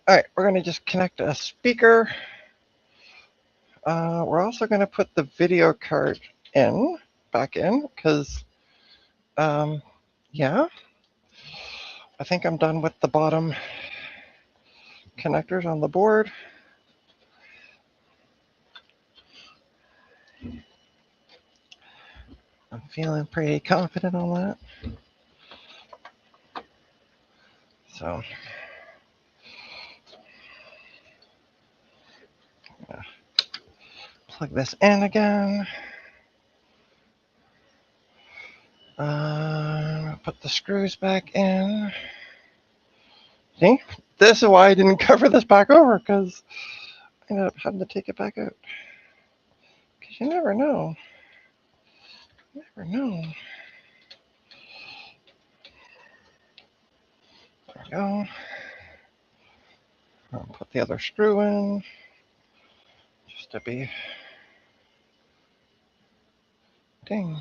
All right, we're going to just connect a speaker. We're also going to put the video card back in, because, yeah, I think I'm done with the bottom connectors on the board. I'm feeling pretty confident on that. So, plug this in again. Put the screws back in. See, this is why I didn't cover this back over, because I ended up having to take it back out. Because you never know. Never know. There we go. I'll put the other screw in, just to be, ding.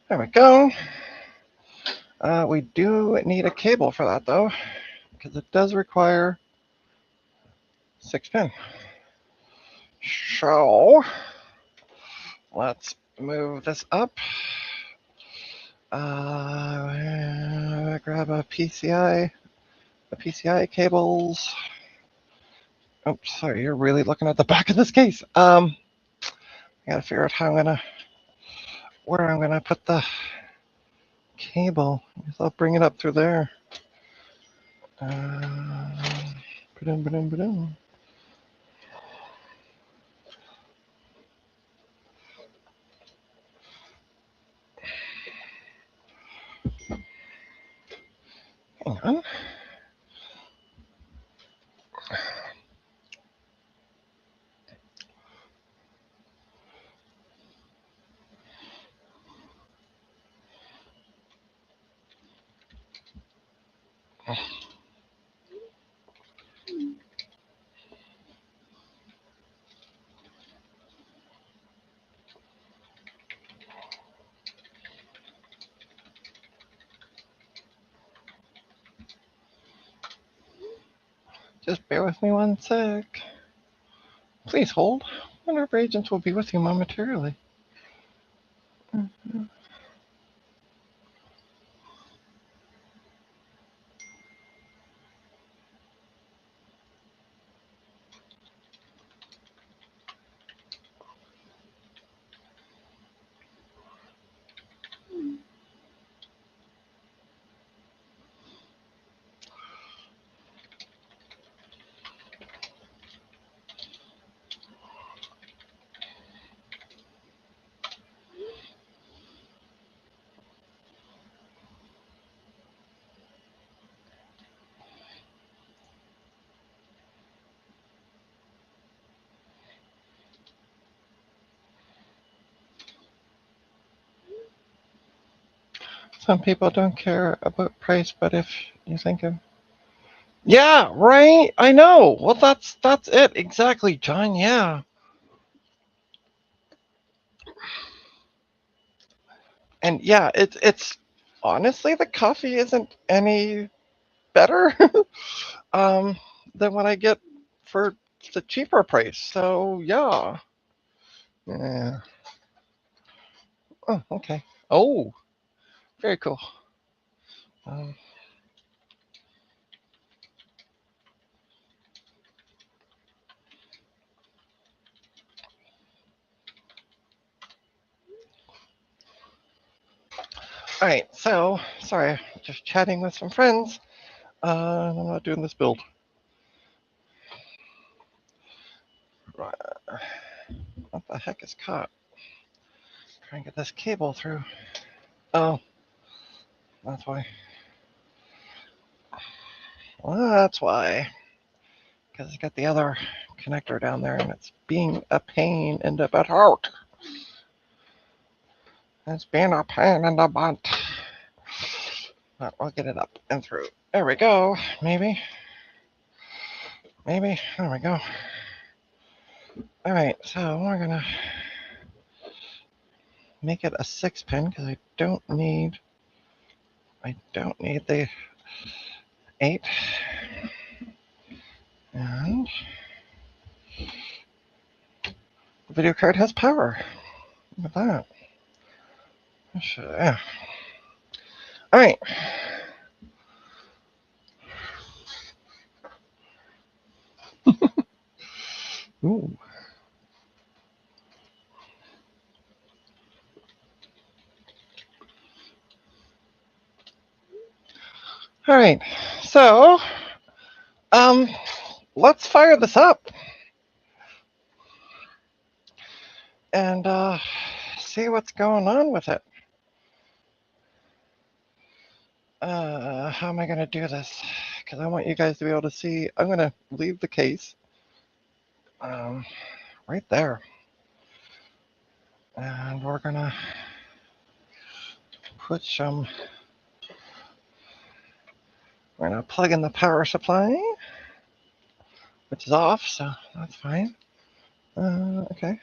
There we go. We do need a cable for that though, because it does require 6-pin. So let's move this up. Grab a PCI cables. Oops, sorry, you're really looking at the back of this case. I gotta figure out where I'm gonna put the cable. I'll bring it up through there. Ba-dum. Hang on. Just bear with me one sec. Please hold. One of our agents will be with you momentarily. Some people don't care about price, but if you think of, yeah, right. I know. Well, that's it exactly, John. Yeah, and yeah, it's honestly the coffee isn't any better um than what I get for the cheaper price. So yeah. Yeah. Oh, okay. Oh, very cool. Um, all right. So sorry, just chatting with some friends. I'm not doing this build. Right. What the heck is caught? Trying to get this cable through. Oh, that's why. Well, that's why. Because it's got the other connector down there and it's being a pain in the butt. It's being a pain in the butt. But we'll get it up and through. There we go. Maybe. Maybe. There we go. All right. So we're going to make it a 6-pin because I don't need the 8. And the video card has power. Look at that. Yeah. All right. Ooh. All right. So, let's fire this up and see what's going on with it. How am I going to do this? because I want you guys to be able to see. I'm going to leave the case right there. And we're going to put some, we're going to plug in the power supply, which is off, so that's fine. Okay.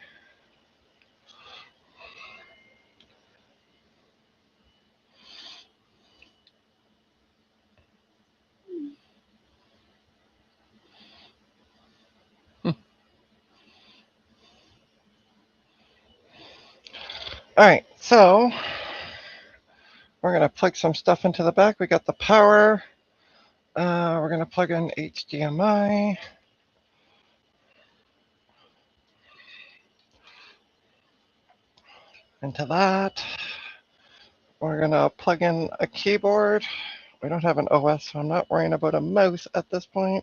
All right, so we're going to plug some stuff into the back. We got the power. We're going to plug in HDMI. Into that. We're going to plug in a keyboard. We don't have an OS, so I'm not worrying about a mouse at this point.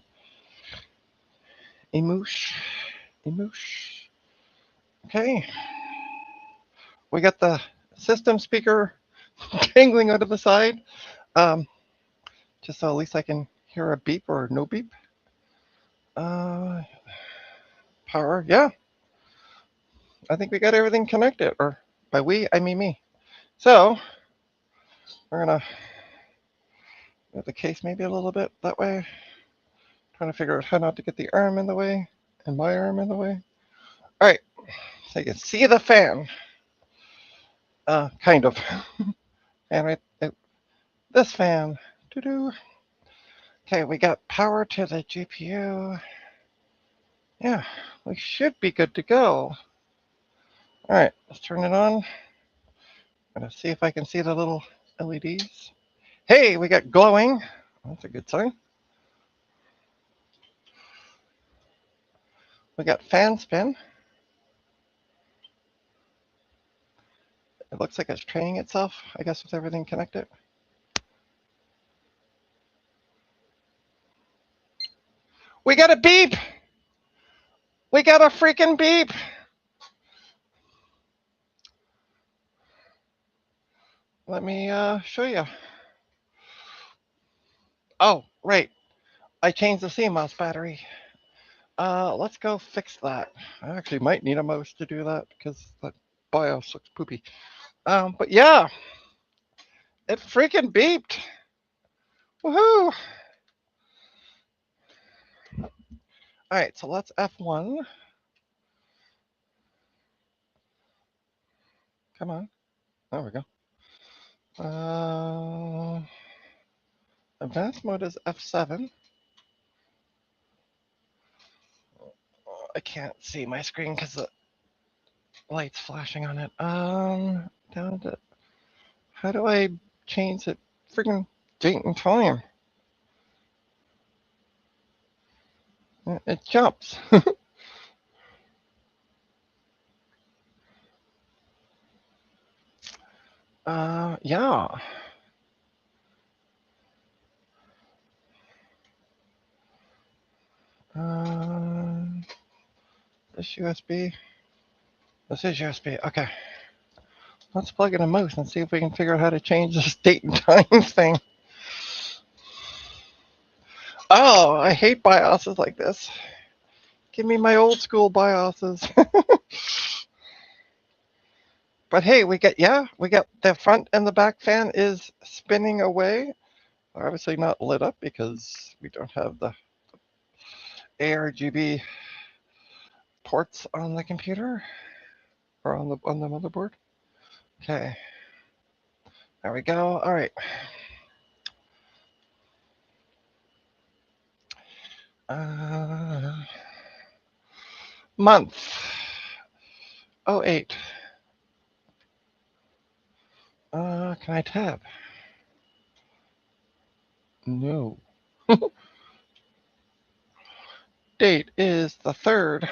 Emoosh. Okay. We got the system speaker dangling out of the side. Just so at least I can hear a beep or no beep. Power, yeah. I think we got everything connected, or by we, I mean me. So we're gonna move the case maybe a little bit that way. Trying to figure out how not to get the arm in the way and my arm in the way. All right, so you can see the fan. Kind of. And right, this fan. Doo-doo. Okay, we got power to the GPU. Yeah, we should be good to go. All right, let's turn it on. I'm gonna see if I can see the little LEDs. Hey, we got glowing. That's a good sign. We got fan spin. It looks like it's training itself, I guess, with everything connected. We got a beep. We got a freaking beep. Let me show you. Oh, right. I changed the CMOS battery. Let's go fix that. I actually might need a mouse to do that because that BIOS looks poopy. But yeah, it freaking beeped. Woohoo! All right, so let's F1. Come on. There we go. Advanced mode is F7. I can't see my screen because the light's flashing on it. Down to, how do I change it? Freaking date and time. It jumps. Yeah. This USB. This is USB. Okay. Let's plug in a mouse and see if we can figure out how to change this date and time thing. Oh, I hate BIOSes like this. Give me my old school BIOSes. But hey, we got the front and the back fan is spinning away. They're obviously not lit up because we don't have the ARGB ports on the computer or on the motherboard. Okay. There we go. All right. Month 08. Can I tab? No. Date is the 3rd,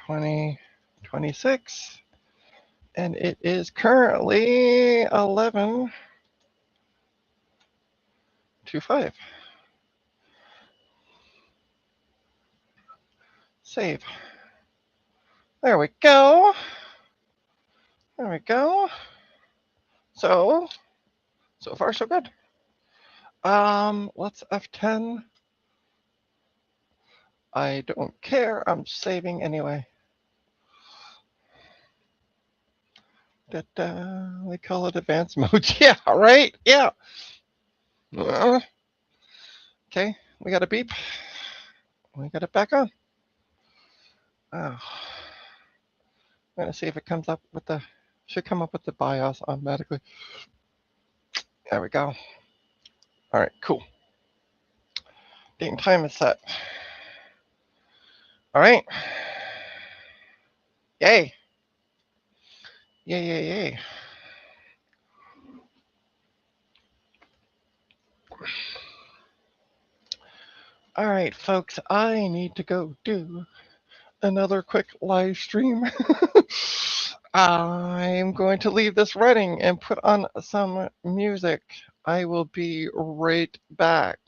2026, and it is currently 11:25. Save. There we go. There we go. So far so good. Let's F10. I don't care. I'm saving anyway. We call it advanced mode. Yeah, right? Yeah. Okay, we got a beep. We got it back on. Oh. I'm gonna see if it comes up with the, should come up with the BIOS automatically. There we go. All right, cool. Date and time is set. All right. Yay. Yay, yay, yay. All right, folks, I need to go do another quick live stream. I'm going to leave this running and put on some music. I will be right back.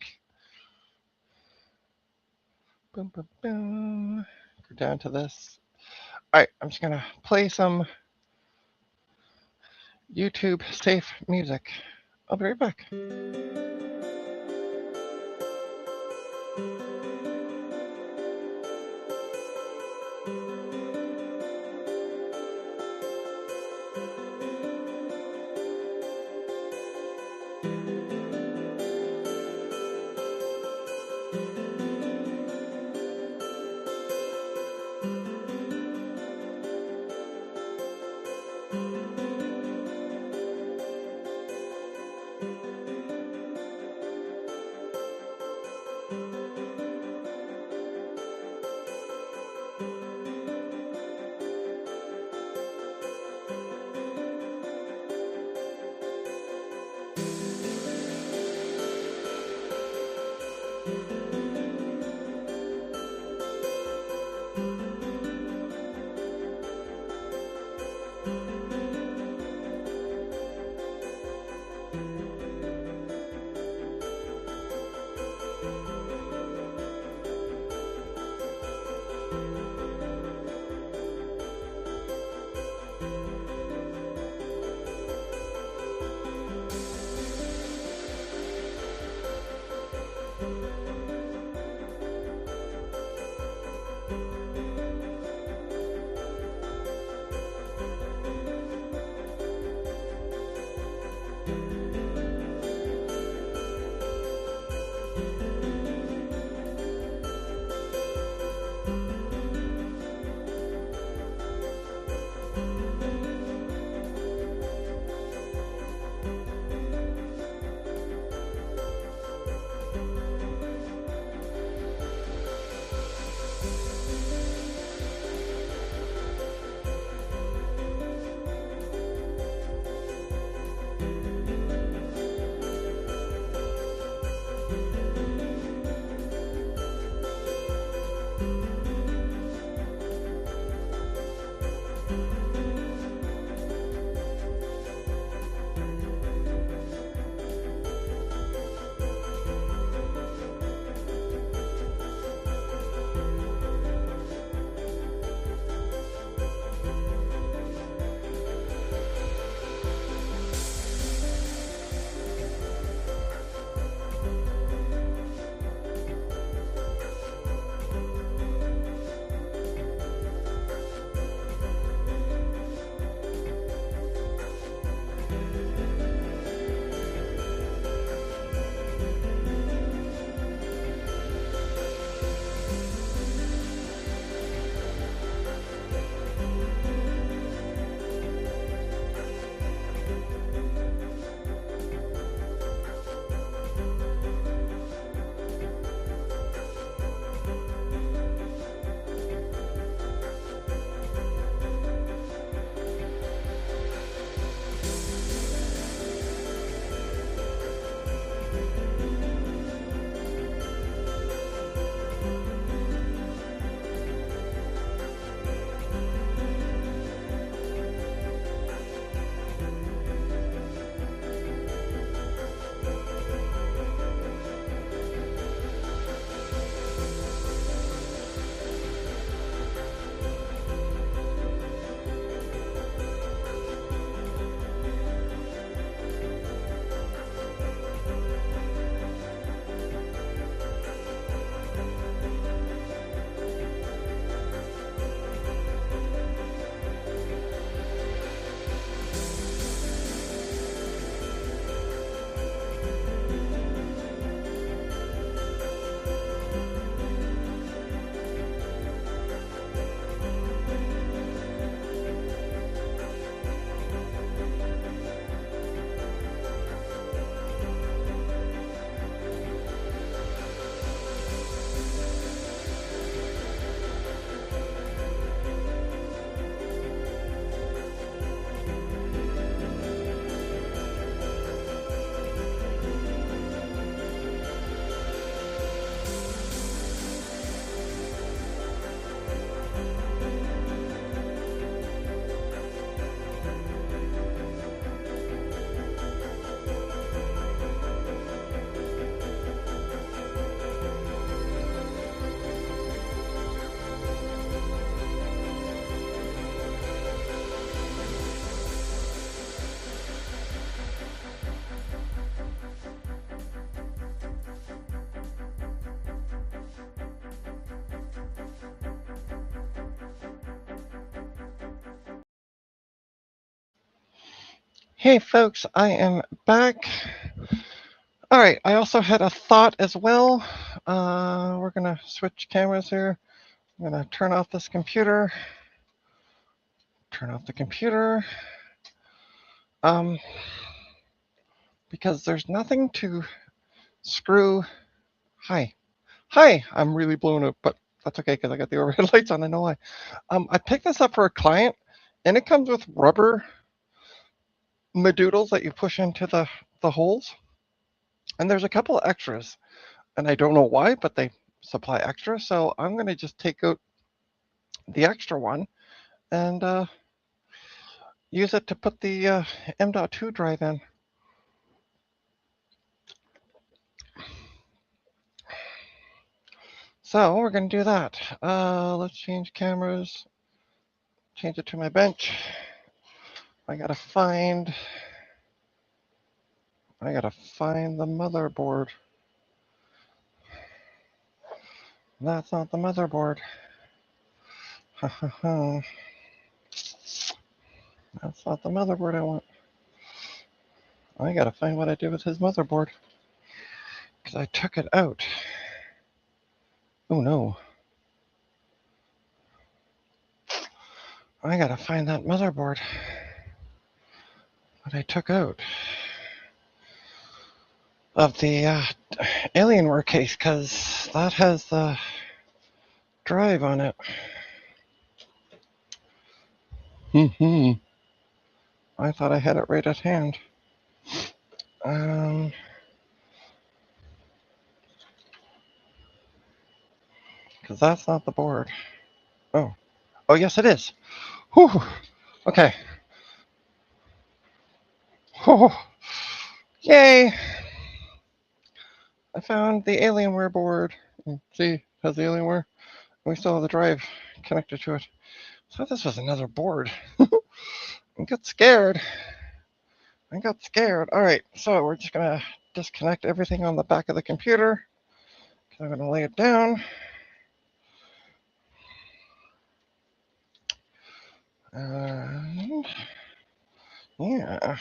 Boom, boom, boom. Go down to this. All right, I'm just going to play some YouTube safe music. I'll be right back. Hey folks, I am back. All right, I also had a thought as well. We're gonna switch cameras here. I'm gonna turn off this computer. Turn off the computer. Because there's nothing to screw. Hi. Hi, I'm really blown up, but that's okay because I got the overhead lights on. I know why. I picked this up for a client, and it comes with rubber madoodles that you push into the holes. And there's a couple of extras, and I don't know why, but they supply extra. So I'm gonna just take out the extra one and use it to put the M.2 drive in. So we're gonna do that. Let's change cameras. Change it to my bench. I gotta find the motherboard. That's not the motherboard. That's not the motherboard I want. I gotta find what I did with his motherboard. Because I took it out. Oh no. I gotta find that motherboard that I took out of the Alienware case, because that has the drive on it. I thought I had it right at hand. Because that's not the board. Oh. Oh, yes, it is. Whew. Okay. Oh. Yay! I found the Alienware board. See, it has the Alienware. We still have the drive connected to it. I thought this was another board. I got scared. All right, so we're just gonna disconnect everything on the back of the computer. I'm gonna lay it down. Yeah.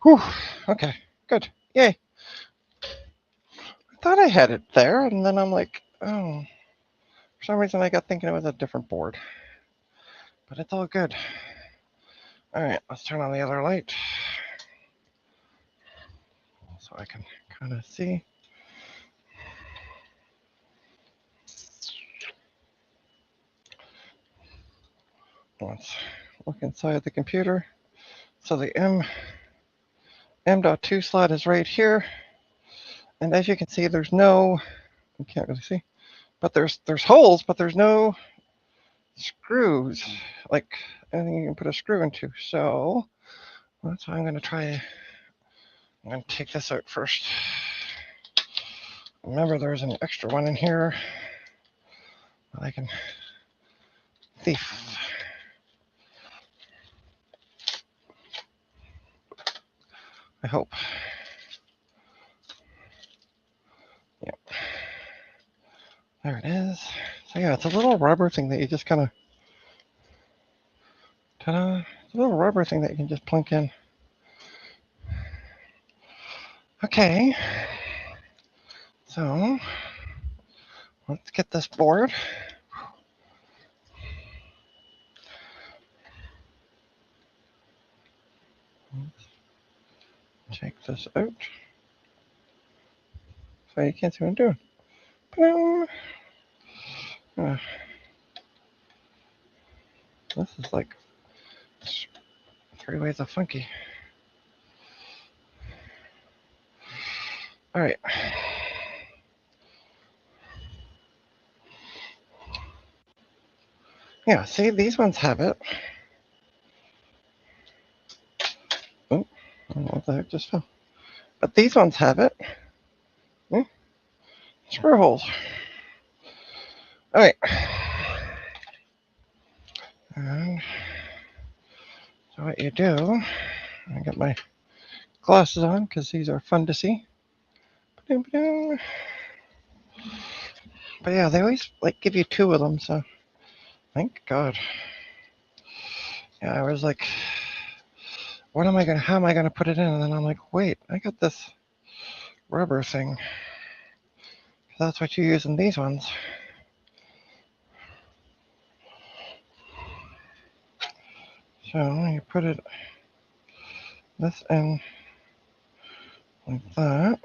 Whew. Okay, good. Yay. I thought I had it there, and then I'm like, oh. For some reason, I got thinking it was a different board. But it's all good. All right, let's turn on the other light so I can kind of see. Let's look inside the computer. So the M.2 slot is right here. And as you can see, there's no, you can't really see, but there's holes, but there's no screws, like anything you can put a screw into. So that's why I'm going to try. I'm going to take this out first. Remember, there's an extra one in here that I can thief. I hope. Yep. There it is. So yeah, it's a little rubber thing that you just kind of, ta-da! It's a little rubber thing that you can just plunk in. Okay. So let's get this board. Take this out. So you can't see what I'm doing. This is like 3 ways of funky. All right. Yeah, see, these ones have it. Oh, I don't know what the heck just fell. But these ones have it. Screw holes. All right. And so what you do, I got my glasses on because these are fun to see. But yeah, they always like give you 2 of them, so thank God. Yeah, I was like, how am I gonna put it in? And then I'm like, wait, I got this rubber thing. That's what you use in these ones. So you put this in like that.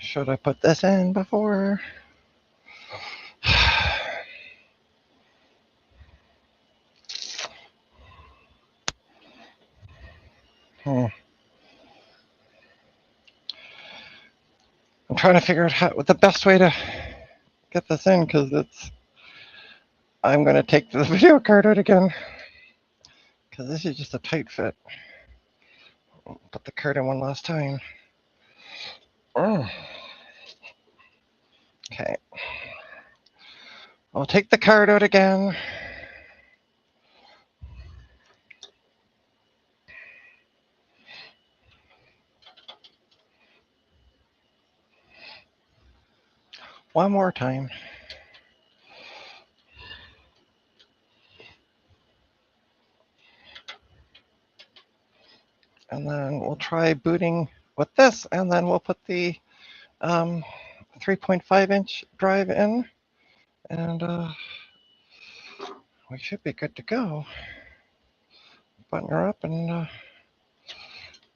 Should I put this in before? I'm trying to figure out what the best way to get this in, because I'm going to take the video card out again, because this is just a tight fit. Put the card in one last time. Okay. I'll take the card out again. One more time. And then we'll try booting with this, and then we'll put the 3.5-inch drive in, and we should be good to go. Button her up, and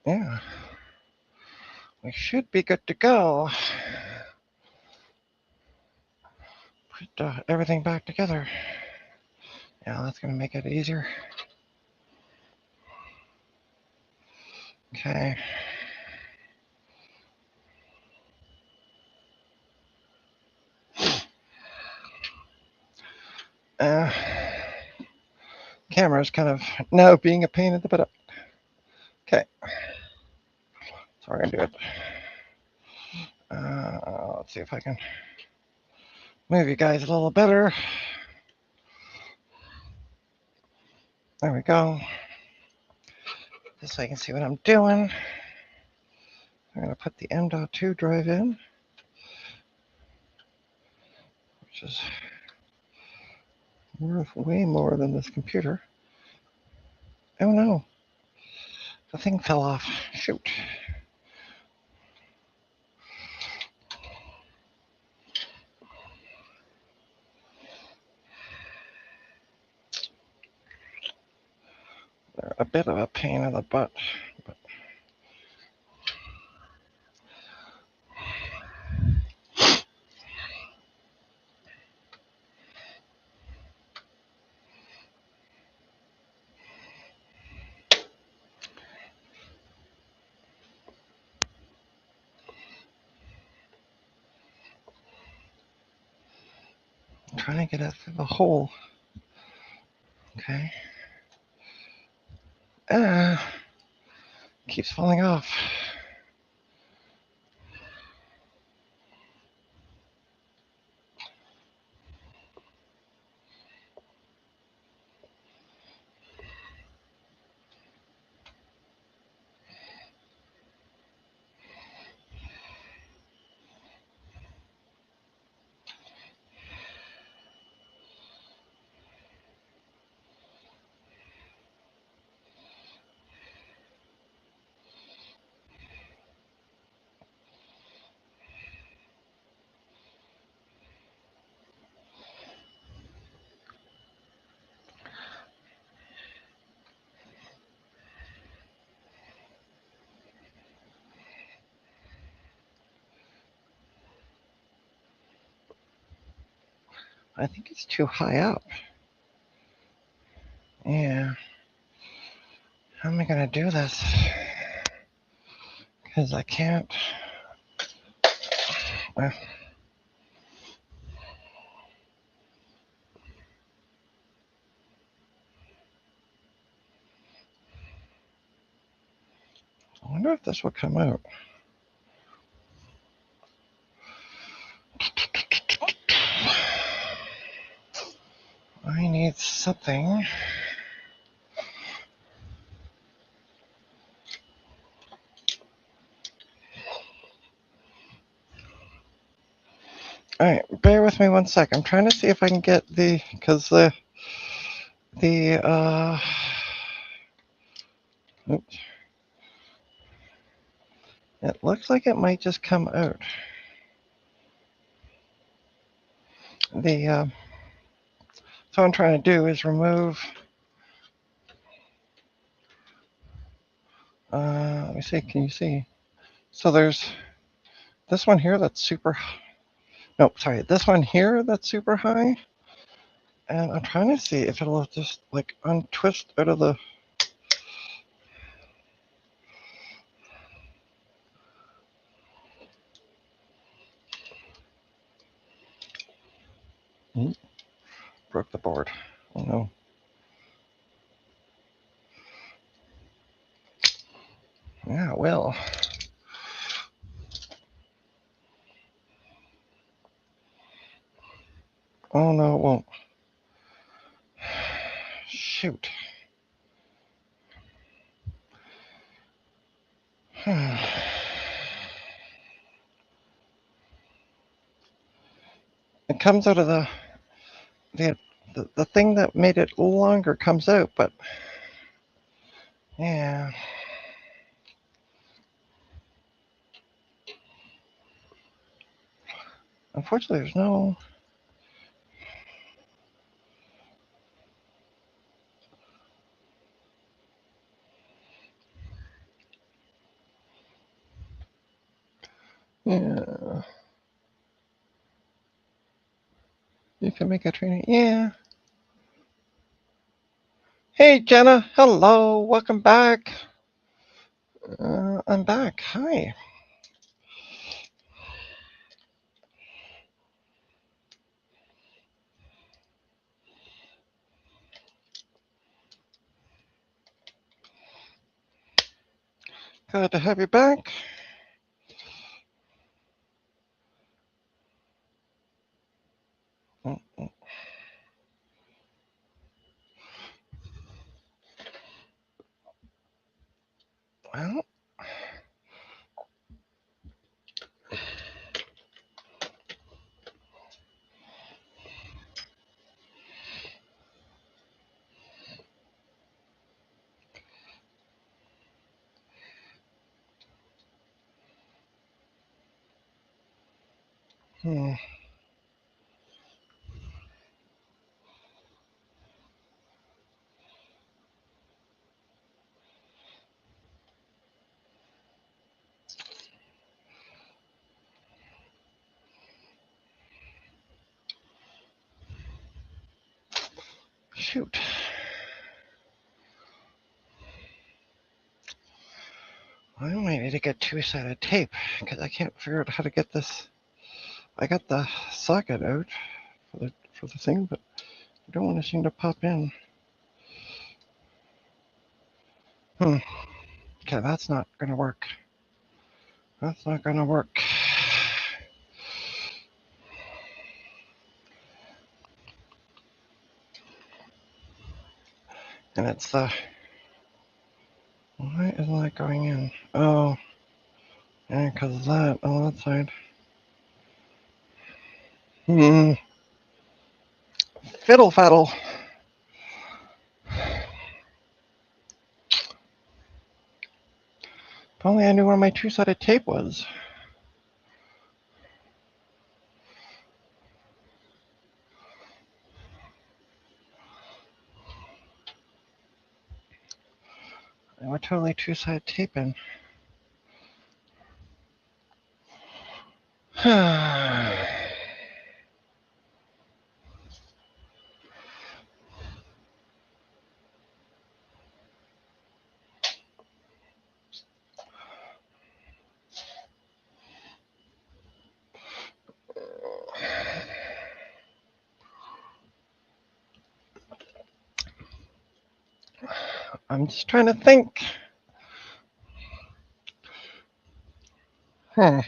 yeah, we should be good to go. Put everything back together. Yeah, that's going to make it easier. Okay. Camera's kind of now being a pain in the butt. Okay. So we're going to do it. Let's see if I can move you guys a little better. There we go. This way you can see what I'm doing. I'm going to put the M.2 drive in, which is worth way more than this computer. Oh no, the thing fell off. Shoot. They're a bit of a pain in the butt. But I'm trying to get it through the hole. Okay. Keeps falling off. I think it's too high up. Yeah. How am I going to do this? Because I can't. Well, I wonder if this will come out. I need something. All right, bear with me one sec. I'm trying to see if I can get because The oops, it looks like it might just come out. The so what I'm trying to do is remove. Let me see. Can you see? So there's this one here that's super. No, sorry, this one here that's super high. And I'm trying to see if it'll just like untwist out of the. Broke the board. Oh no. Yeah, well. Oh no, it won't. Shoot. It comes out of the the thing that made it longer comes out, but yeah. Unfortunately, there's no. Yeah. You can make a training. Yeah. Hey, Jenna. Hello. Welcome back. I'm back. Hi. Glad to have you back. Well, hmm. Shoot. I might need to get two-sided tape because I can't figure out how to get this. I got the socket out for the thing, but I don't want to seem to pop in. Okay, that's not gonna work. That's not gonna work. And it's the. Why isn't that going in? Oh, yeah, because of that on that side. Hmm. Fiddle faddle. If only I knew where my two-sided tape was. I would totally two-sided tape in. I'm just trying to think. Hmm.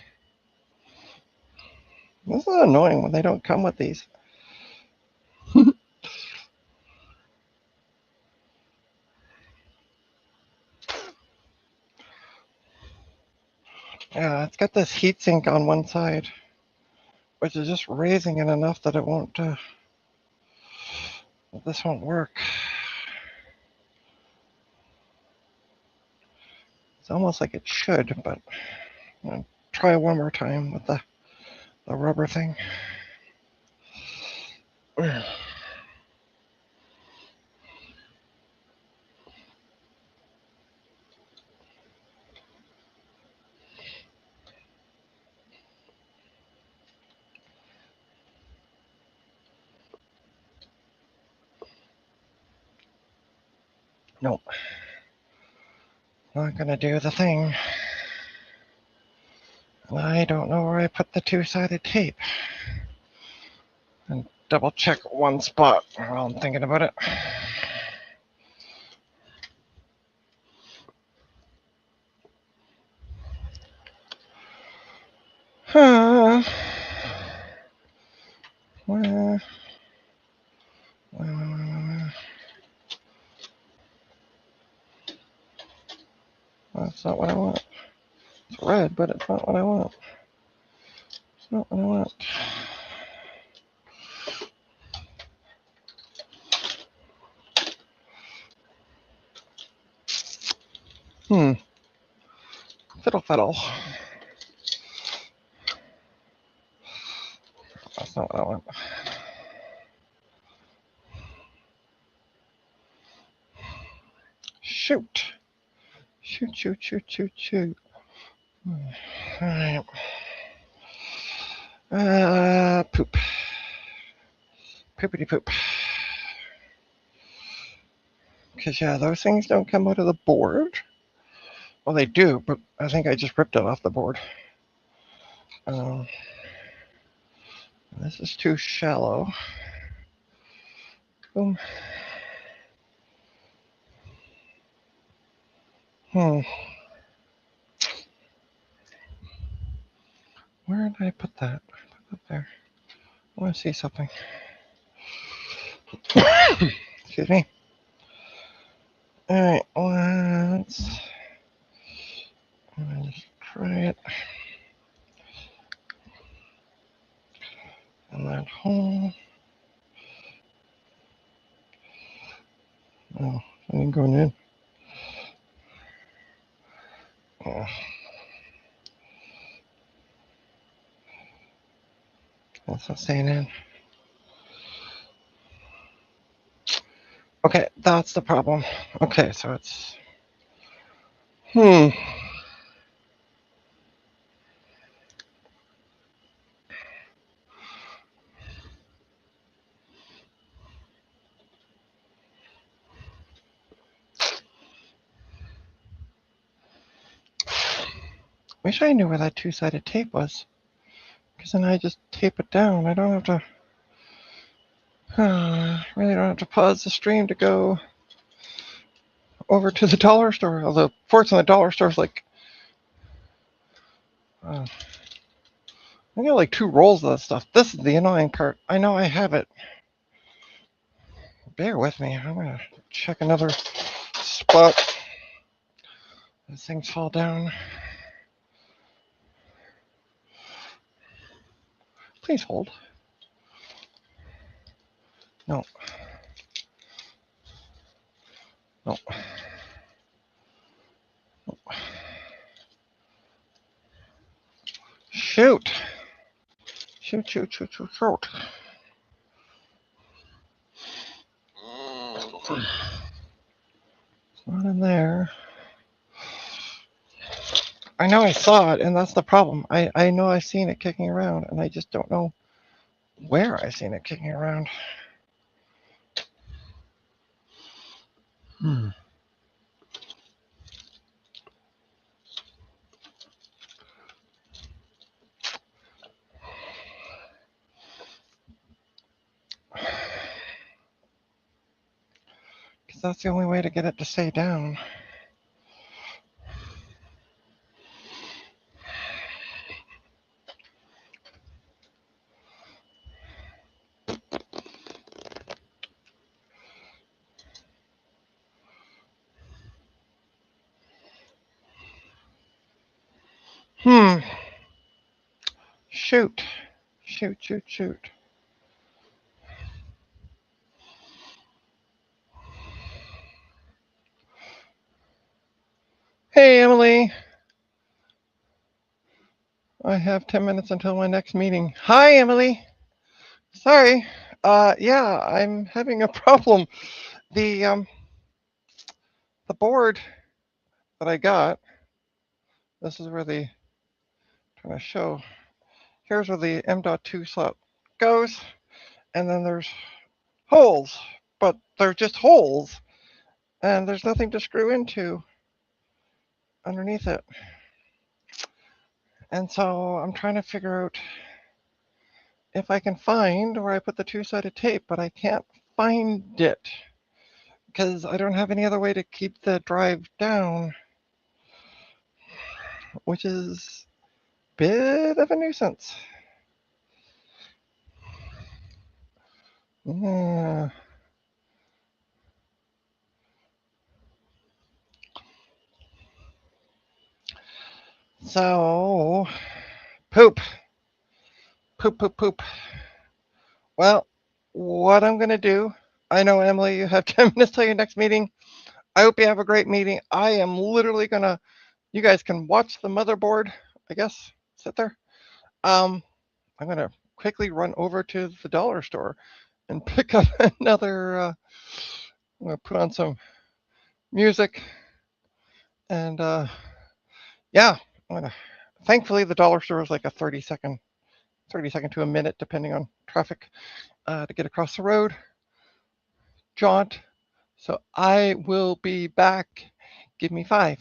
This is annoying when they don't come with these. Yeah, it's got this heatsink on one side, which is just raising it enough that it won't. This won't work. It's almost like it should, but I'm gonna try one more time with the rubber thing. Nope. Not gonna do the thing. I don't know where I put the two-sided tape. And double check one spot while I'm thinking about it. Huh. Where? That's not what I want. It's red, but it's not what I want. It's not what I want. Fiddle fiddle. That's not what I want. Shoot. Shoot, shoot, shoot, shoot, shoot. Alright. Poop. Poopity poop. Because, yeah, those things don't come out of the board. Well, they do, but I think I just ripped it off the board. This is too shallow. Boom. Where did I put that? Put that there. I want to see something. Excuse me. Alright, let's just try it. And that hole. Oh, I ain't going in. Yeah. That's not staying in. Okay, that's the problem. Okay, so it's... Wish I knew where that two-sided tape was. Because then I just tape it down. I don't have to... really don't have to pause the stream to go over to the dollar store. Although, fortunately, the dollar store's like... I got like 2 rolls of that stuff. This is the annoying part. I know I have it. Bear with me. I'm going to check another spot. These things fall down. Please hold. No. No. No. Shoot. Shoot, shoot, shoot, shoot, shoot. It's not in there. I know I saw it, and that's the problem. I know I've seen it kicking around, and I just don't know where I've seen it kicking around. Because that's the only way to get it to stay down. Shoot. Shoot, shoot, shoot. Hey, Emily. I have 10 minutes until my next meeting. Hi, Emily. Sorry. Yeah, I'm having a problem. The board that I got, this is where the, trying to show, here's where the M.2 slot goes, and then there's holes, but they're just holes, and there's nothing to screw into underneath it. And so I'm trying to figure out if I can find where I put the two-sided tape, but I can't find it because I don't have any other way to keep the drive down, which is a bit of a nuisance. Yeah. So, poop, poop, poop, poop. Well, what I'm going to do, I know, Emily, you have 10 minutes till your next meeting. I hope you have a great meeting. I am literally going to, you guys can watch the motherboard, I guess, sit there. I'm going to quickly run over to the dollar store and pick up another, I'm going to put on some music and, yeah, thankfully the dollar store is like a 30-second to a minute, depending on traffic, to get across the road. Jaunt. So I will be back. Give me 5.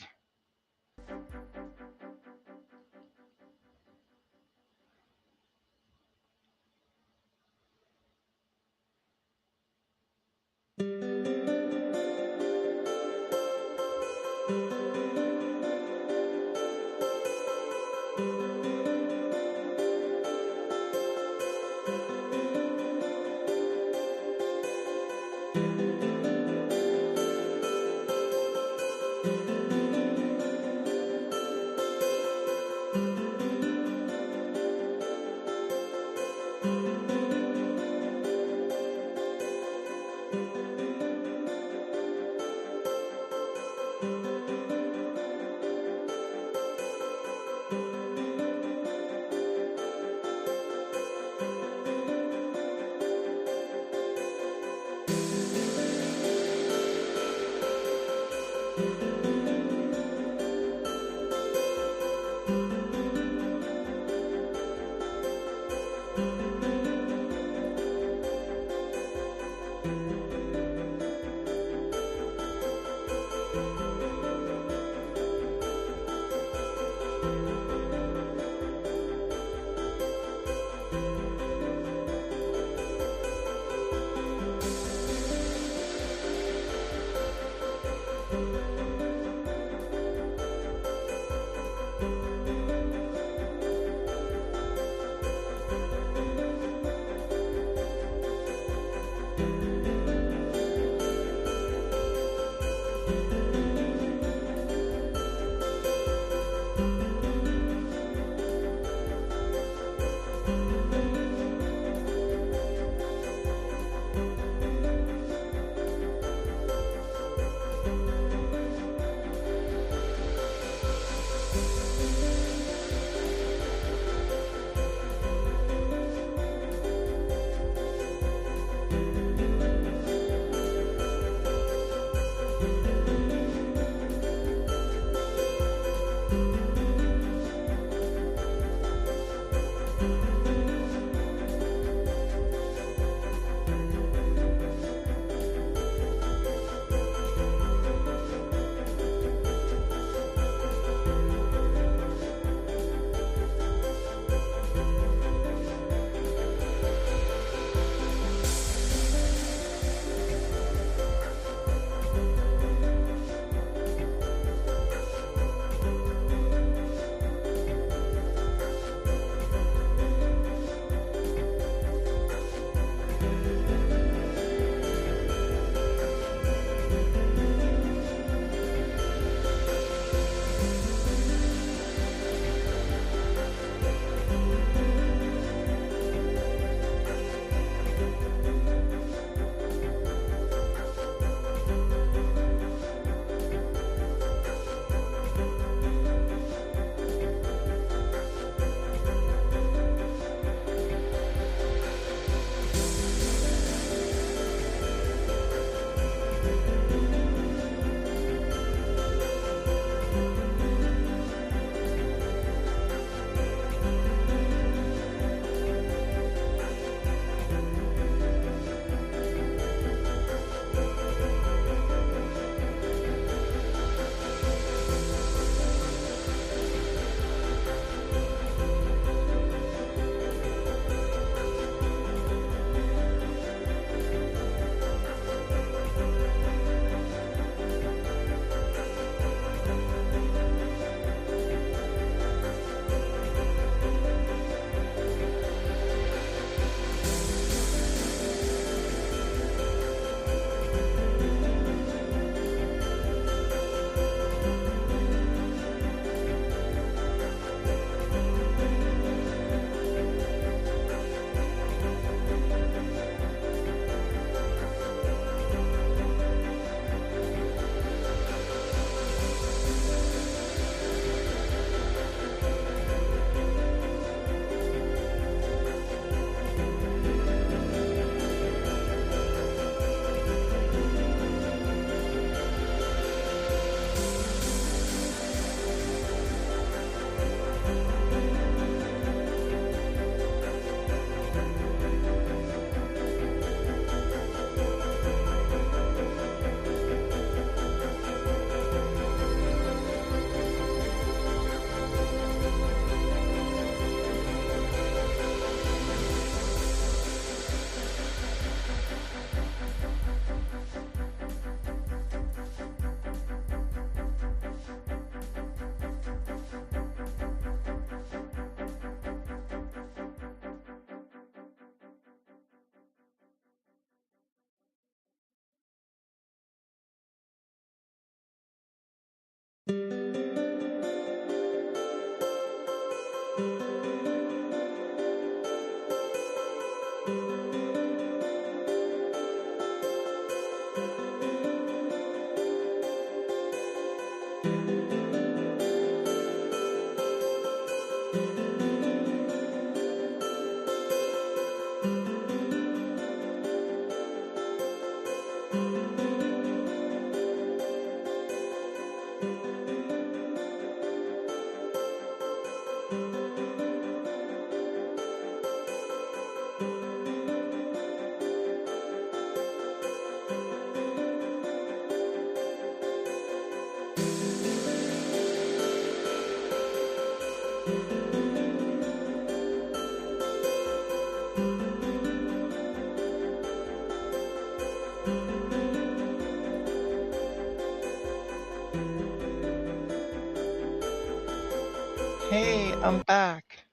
Hey, I'm back.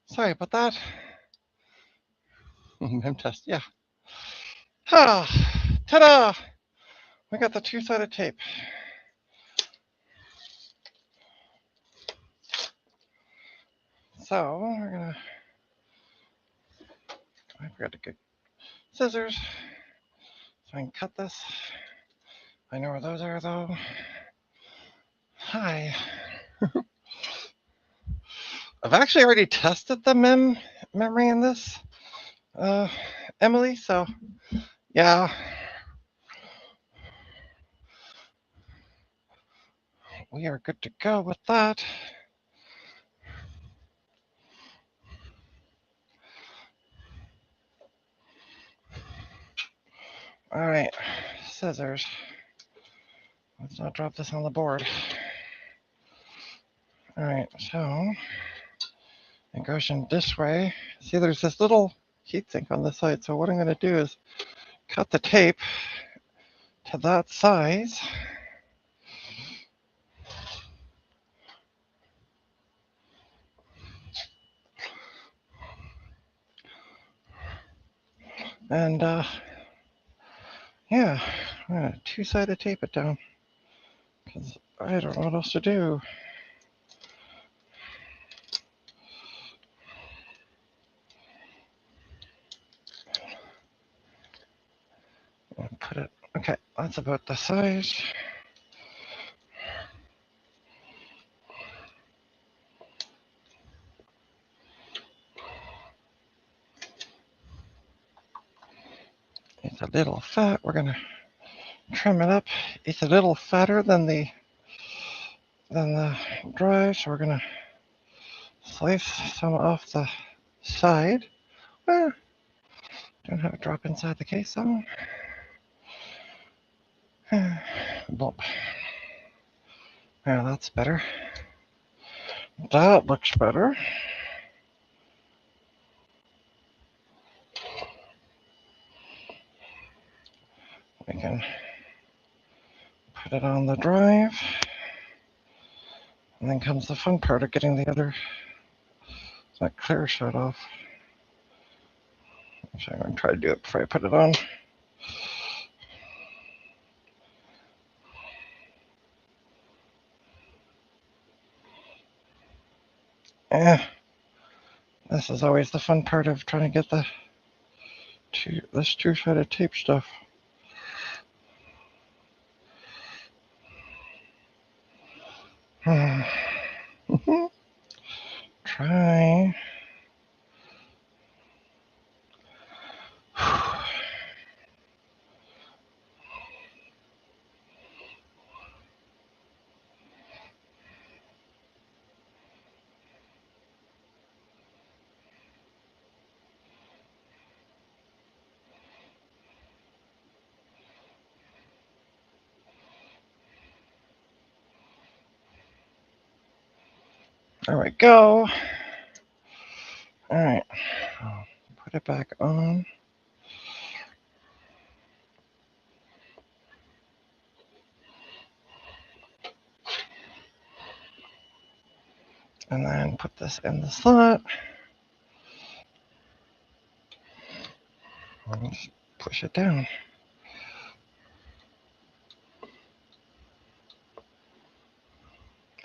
Sorry about that. Mem test, yeah. Ah, ta-da! We got the two-sided tape. So we're gonna. I forgot to get scissors, so I can cut this. I know where those are, though. Hi. I've actually already tested the memory in this, Emily. So yeah, we are good to go with that. All right, scissors. Let's not drop this on the board. All right, so it goes in this way. See, there's this little heat sink on this side. So what I'm going to do is cut the tape to that size. And yeah, I'm going to two-sided tape it down because I don't know what else to do. Put it, okay, that's about the size. It's a little fat. We're gonna trim it up. It's a little fatter than the drive, so we're gonna slice some off the side. Don't have it drop inside the case though. Bump. Yeah, that's better. That looks better. We can put it on the drive. And then comes the fun part of getting the other, that clear shut off. Actually, I'm going to try to do it before I put it on. Yeah, this is always the fun part of trying to get this two-sided tape stuff. Try. There we go. All right, I'll put it back on. And then put this in the slot. And just push it down.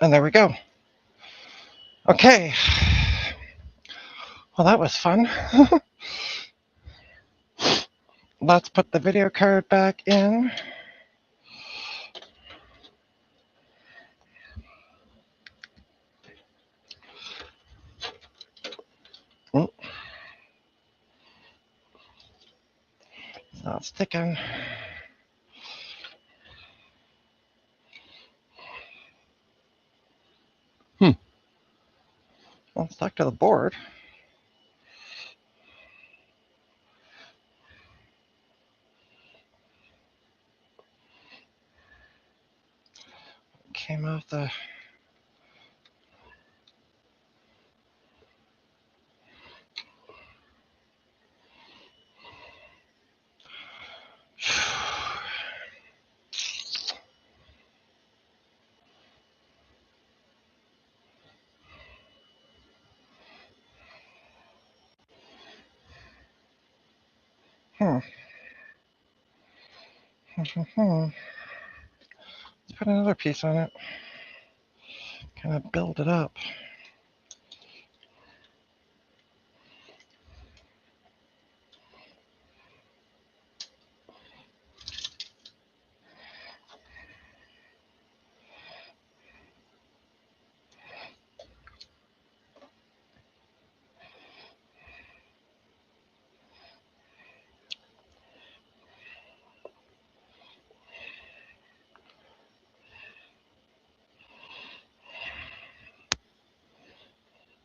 And there we go. Okay. Well, that was fun. Let's put the video card back in. Oh, it's not sticking. Well, it's stuck to the board. Came off the... Hmm. Let's put another piece on it. Kind of build it up.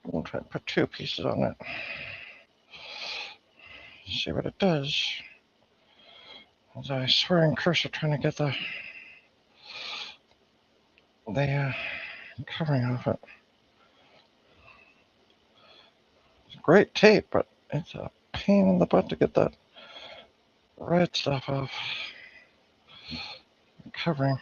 We'll try to put 2 pieces on it. See what it does. As I swear and curse at trying to get the covering off it. It's great tape, but it's a pain in the butt to get that red stuff off the covering.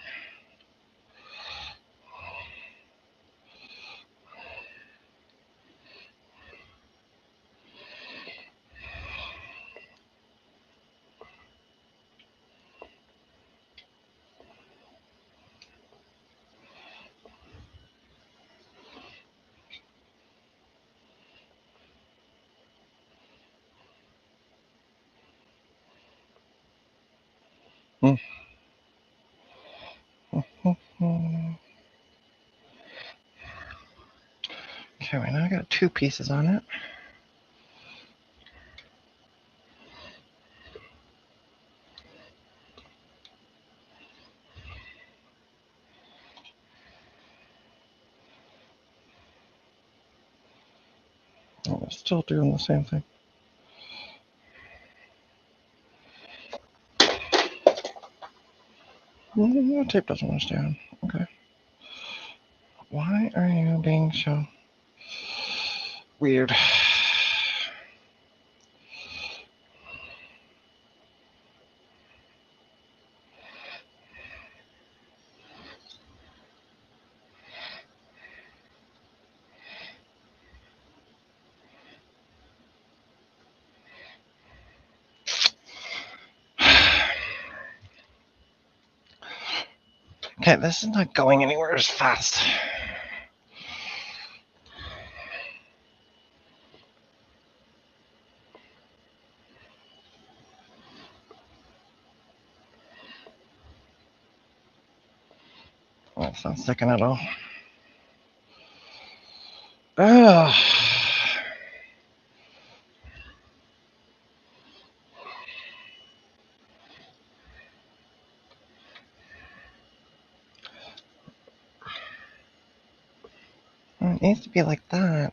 Hmm. Okay, we now got 2 pieces on it. Oh, we're still doing the same thing. The tape doesn't want to stay on. Okay. Why are you being so weird? Okay, this is not going anywhere as fast. Oh, it's not sticking at all. Ugh. It needs to be like that.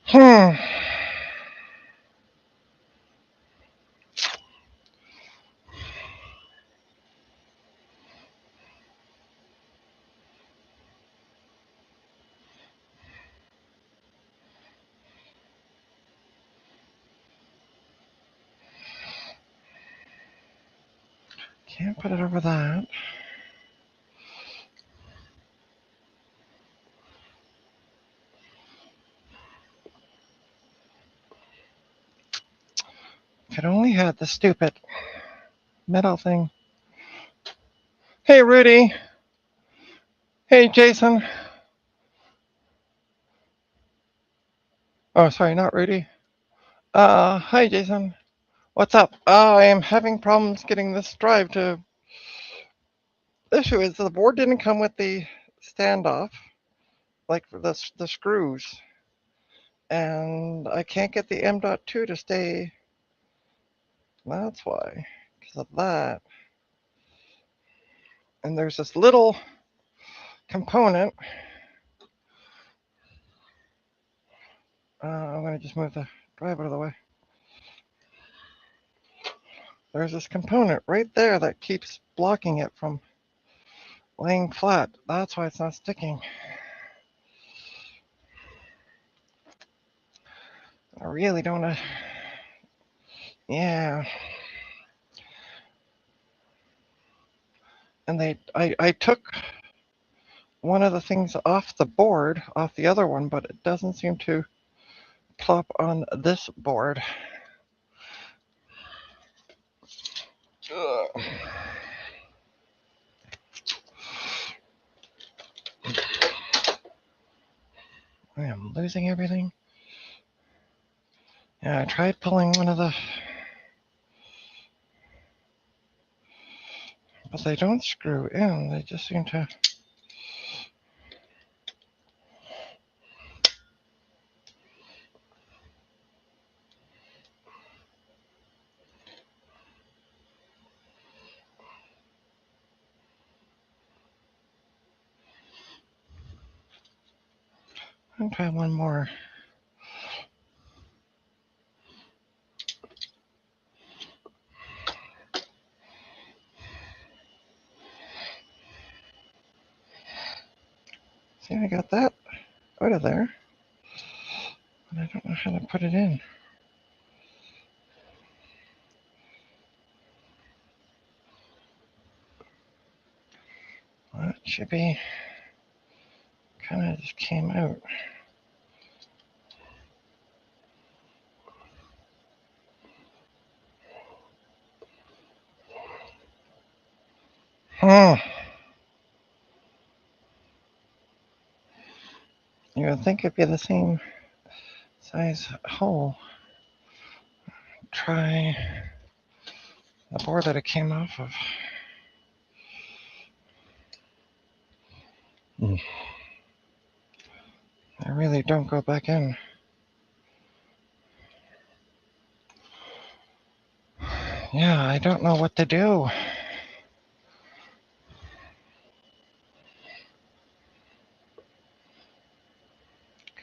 Hmm. Can't put it over that. If it only had the stupid metal thing. Hey, Rudy. Hey, Jason. Oh, sorry, not Rudy. Hi, Jason. What's up? I am having problems getting this drive to. The issue is the board didn't come with the standoff, like for the screws, and I can't get the M.2 to stay. That's why, because of that. And there's this little component. I'm gonna just move the drive out of the way. There's this component right there that keeps blocking it from laying flat. That's why it's not sticking. I really don't want to. Yeah. and I took one of the things off the board, off the other one, but it doesn't seem to plop on this board. Ugh. I am losing everything. Yeah, I tried pulling one of the, but they don't screw in. They just seem to. I'll try one more. See, I got that out of there, but I don't know how to put it in. Well, it should be, kind of just came out. Hmm. You would think it'd be the same size hole. Try the board that it came off of. I really don't go back in. Yeah, I don't know what to do.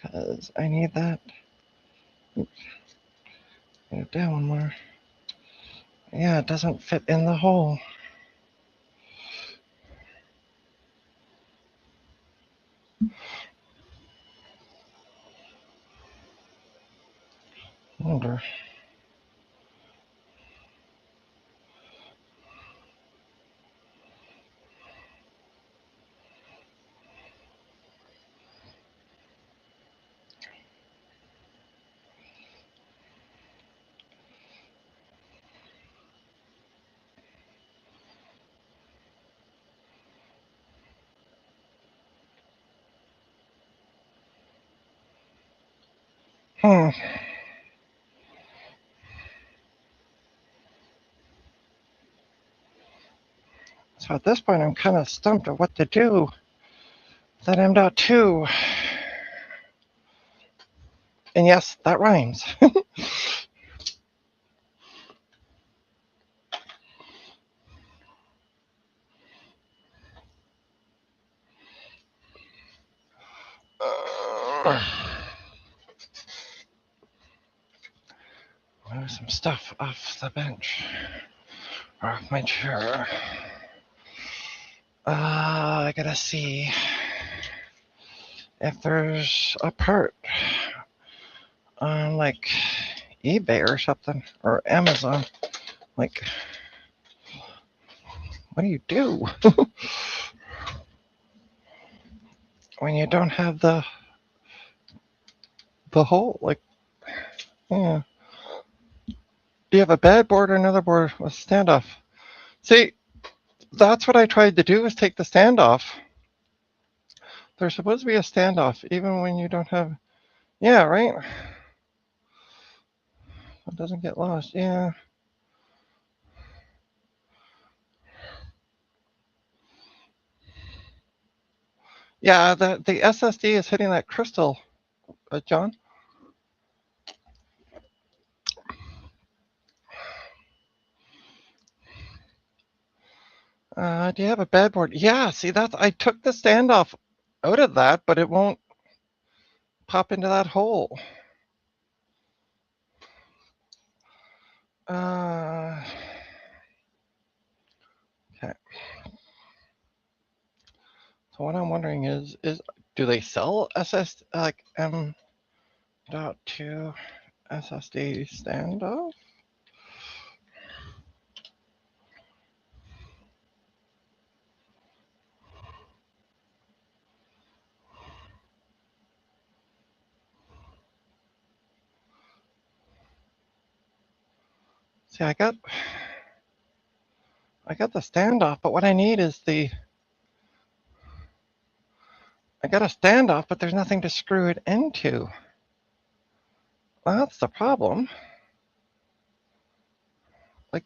Because I need that. Oops. Get it down one more. Yeah, it doesn't fit in the hole. Wonder. Hmm. So at this point, I'm kind of stumped at what to do. That M.2. And yes, that rhymes. Move some stuff off the bench. Or off my chair. I gotta see if there's a part on like eBay or something, or Amazon. Like, what do you do when you don't have the hole? Like, yeah. Do you have a bad board or another board with standoff? See, that's what I tried to do, is take the standoff. There's supposed to be a standoff even when you don't have. Yeah, right. It doesn't get lost. Yeah. Yeah, the SSD is hitting that crystal, John. Do you have a bad board? Yeah, see, that's, I took the standoff out of that, but it won't pop into that hole. Okay. So what I'm wondering is do they sell SS like M.2 SSD standoff? See, I got the standoff, but what I need is I got a standoff, but there's nothing to screw it into. That's the problem. Like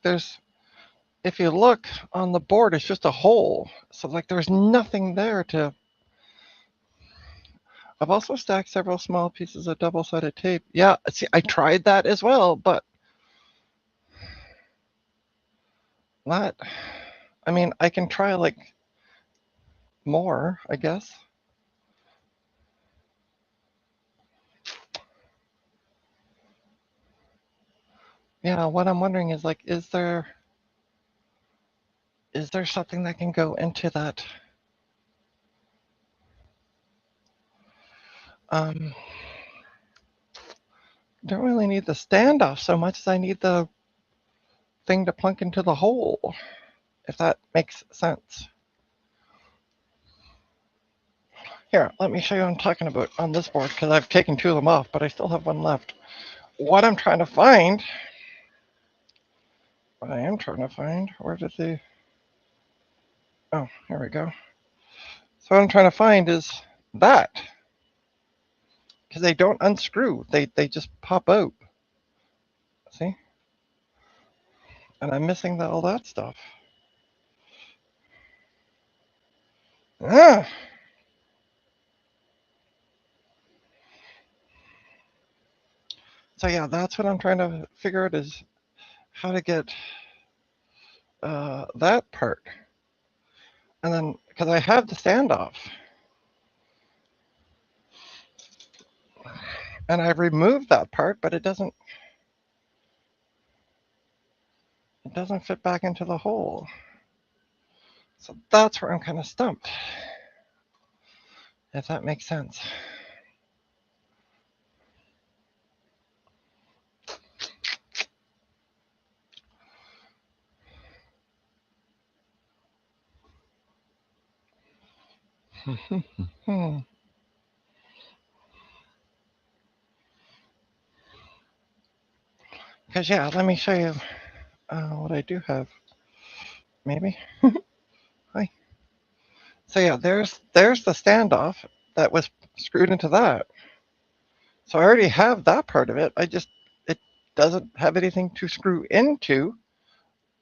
if you look on the board, it's just a hole. So like there's nothing there to. I've also stacked several small pieces of double-sided tape. Yeah, see, I tried that as well, but that, I mean, I can try like more, I guess. Yeah, what I'm wondering is like, is there something that can go into that? Don't really need the standoff so much as I need the thing to plunk into the hole, if that makes sense. Here, let me show you what I'm talking about on this board, because I've taken two of them off, but I still have one left. What I'm trying to find, where did they, oh, here we go. So what I'm trying to find is that, because they don't unscrew, they just pop out. See? And I'm missing all that stuff. Ah! So yeah, that's what I'm trying to figure out, is how to get that part. And then, because I have the standoff, and I've removed that part, but it doesn't fit back into the hole. So that's where I'm kind of stumped, if that makes sense. Because yeah, let me show you what I do have. Maybe. Hi. So yeah, there's the standoff that was screwed into that. So I already have that part of it. It doesn't have anything to screw into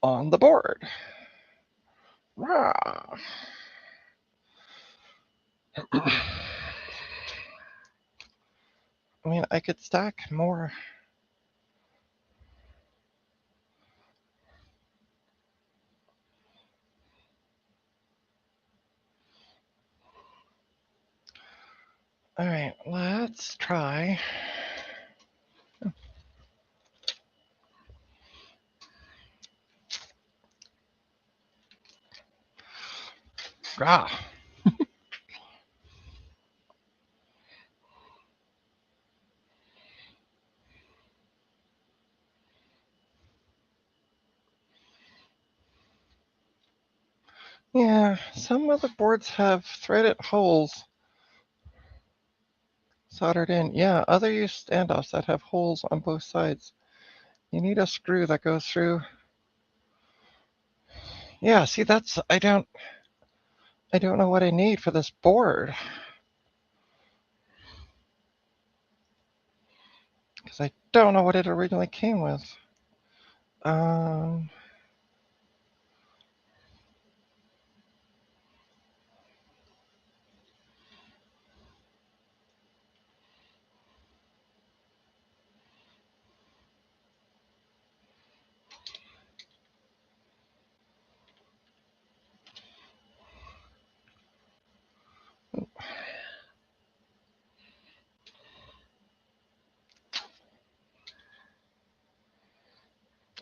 on the board. Rah. I mean, I could stack more. All right, let's try. Rah. Yeah, some motherboards have threaded holes soldered in. Yeah, other use standoffs that have holes on both sides. You need a screw that goes through. Yeah, see, that's, I don't know what I need for this board, because I don't know what it originally came with. Um,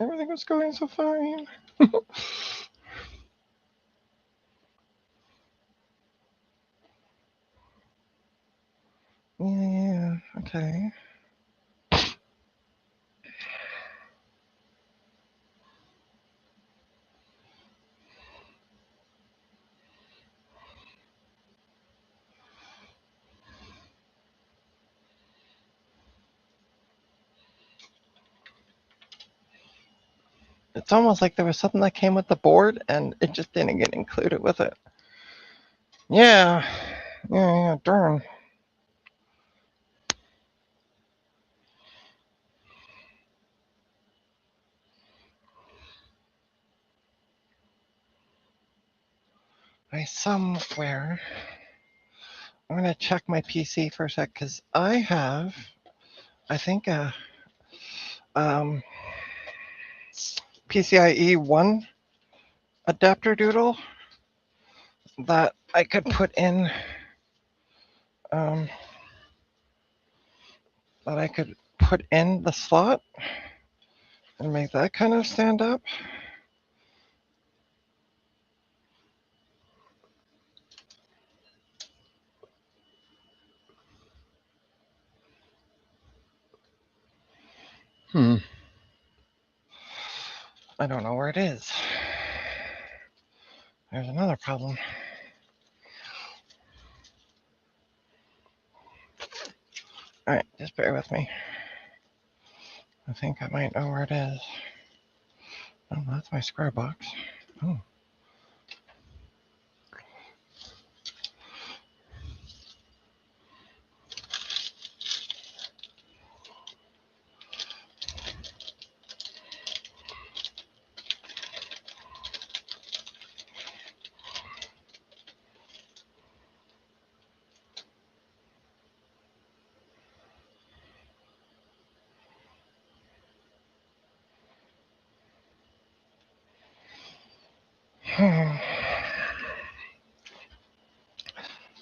Everything was going so fine. Yeah, okay. It's almost like there was something that came with the board and it just didn't get included with it. Yeah, yeah, darn. Somewhere. I'm gonna check my PC for a sec because I have, I think, a PCIe 1 adapter doodle that I could put in, the slot and make that kind of stand up. I don't know where it is. There's another problem. All right, just bear with me. I think I might know where it is. Oh, that's my square box. Oh.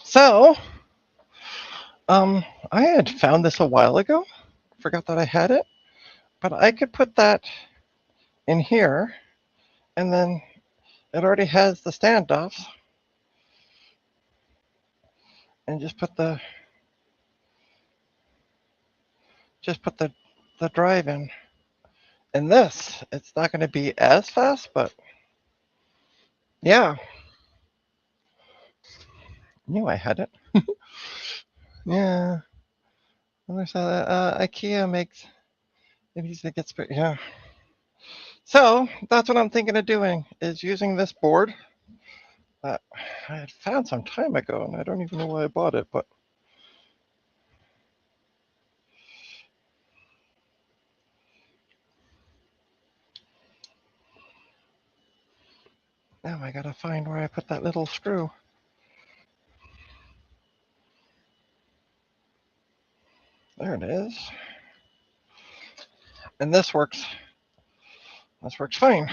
So, I had found this a while ago. Forgot that I had it, but I could put that in here, and then it already has the standoffs, and just put the drive in. And this, it's not going to be as fast, but yeah, knew I had it. Yeah, I saw that. IKEA makes it easy to get space. Yeah. So that's what I'm thinking of doing, is using this board that I had found some time ago, and I don't even know why I bought it, but now I gotta find where I put that little screw. There it is. And this works. This works fine.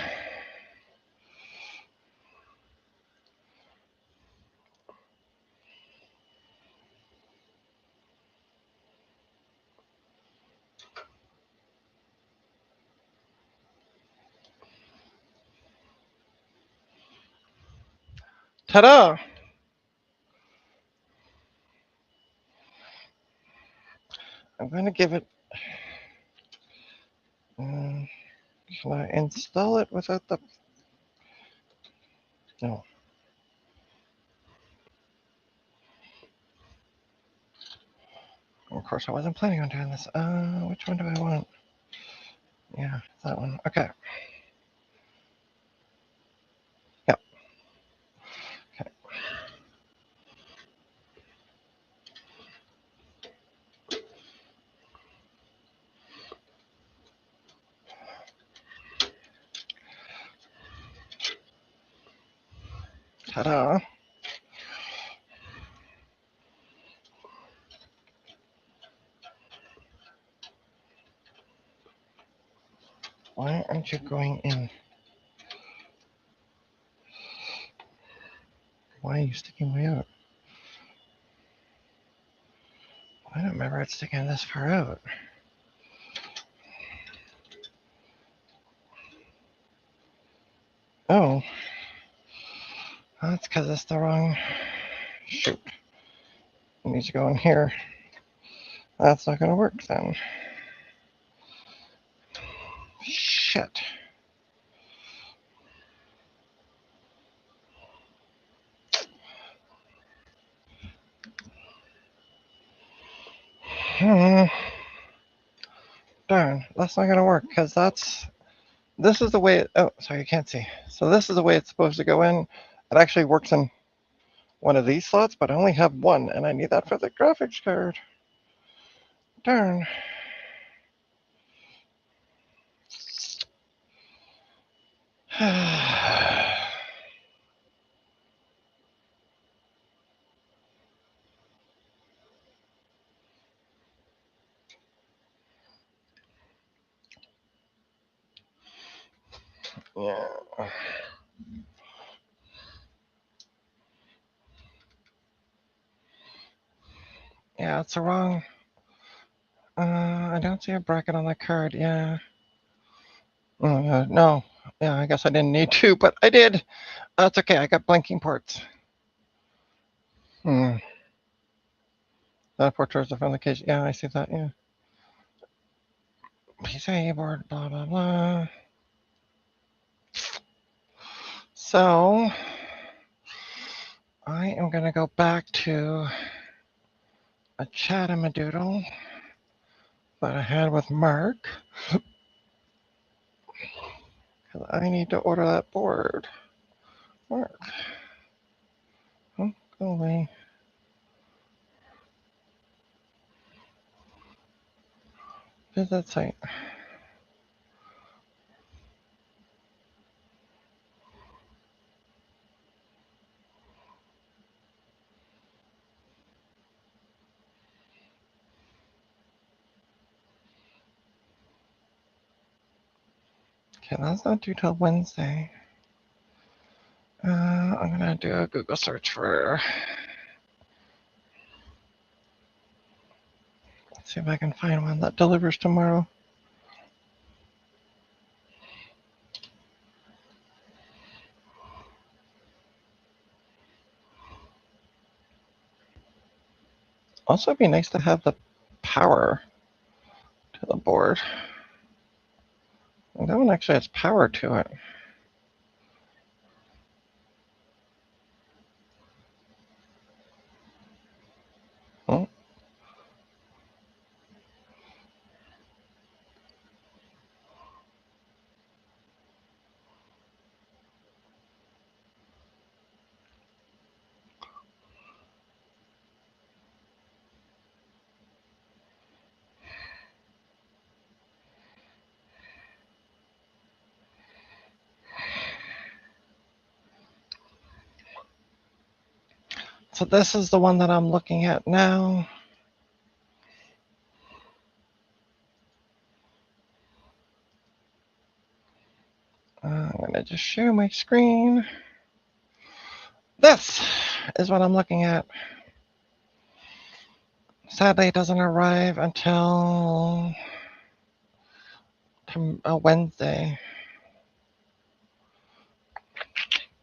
Ta-da! I'm going to give it. Can I install it without the? No. Of course, I wasn't planning on doing this. Which one do I want? Yeah, that one. Okay. Yep. Okay. Ta-da! Why aren't you going in? Why are you sticking way out? I don't remember it sticking this far out. Oh. That's because it's the wrong. Shoot. It needs to go in here. That's not going to work then. Shit. Darn, that's not going to work because this is the way it, oh, sorry, you can't see. So this is the way it's supposed to go in. It actually works in one of these slots, but I only have one, and I need that for the graphics card. Darn. Yeah. Yeah, it's the wrong. I don't see a bracket on the card. Yeah. No. Yeah, I guess I didn't need to, but I did. That's okay. I got blinking ports. That port towards the front of the case. Yeah, I see that. Yeah. PCIe board. Blah blah blah. So I am gonna go back to a chat-a-madoodle that I had with Mark. Because I need to order that board. Mark. Oh, go away. Visit site. Okay, that's not due till Wednesday. I'm gonna do a Google search for. Let's see if I can find one that delivers tomorrow. Also, it'd be nice to have the power to the board. And that one actually has power to it. Oh. So this is the one that I'm looking at now. I'm gonna just share my screen. This is what I'm looking at. Sadly, it doesn't arrive until Wednesday.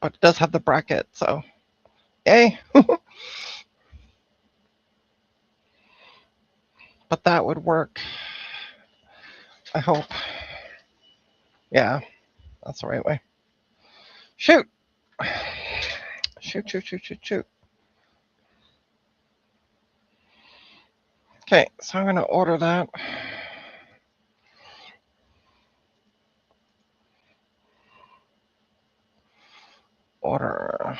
But it does have the bracket, so yay. But that would work. I hope. Yeah, that's the right way. Shoot! Shoot, shoot, shoot, shoot, shoot. Okay, so I'm gonna order that. Order.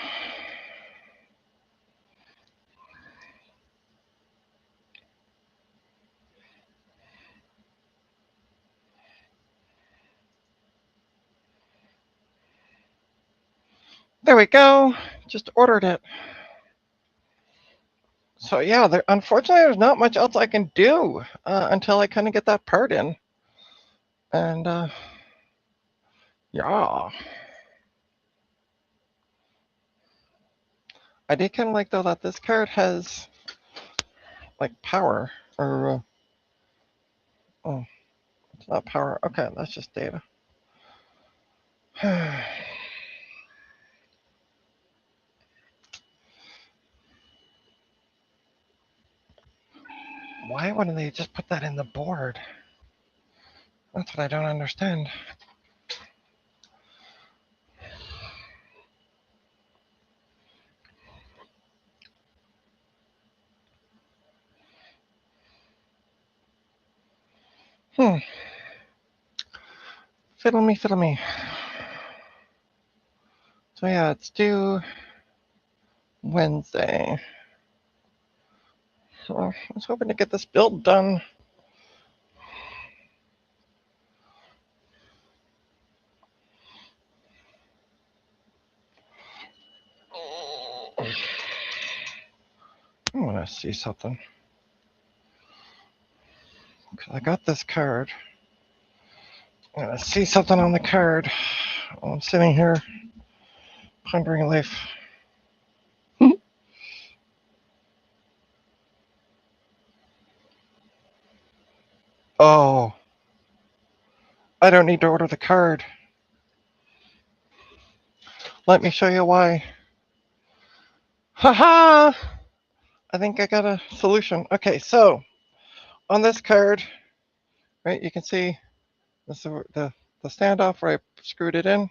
There we go. Just ordered it. So yeah, unfortunately, there's not much else I can do until I kind of get that part in. And yeah, I did kind of like though that this card has like power or oh, it's not power. Okay, that's just data. Why wouldn't they just put that in the board? That's what I don't understand. Fiddle me, fiddle me. So yeah, it's due Wednesday. So I was hoping to get this build done. I want to see something. I got this card. I want to see something on the card while I'm sitting here pondering life. Oh, I don't need to order the card. Let me show you why. Haha! I think I got a solution. Okay, so on this card, right, you can see this is the standoff where I screwed it in.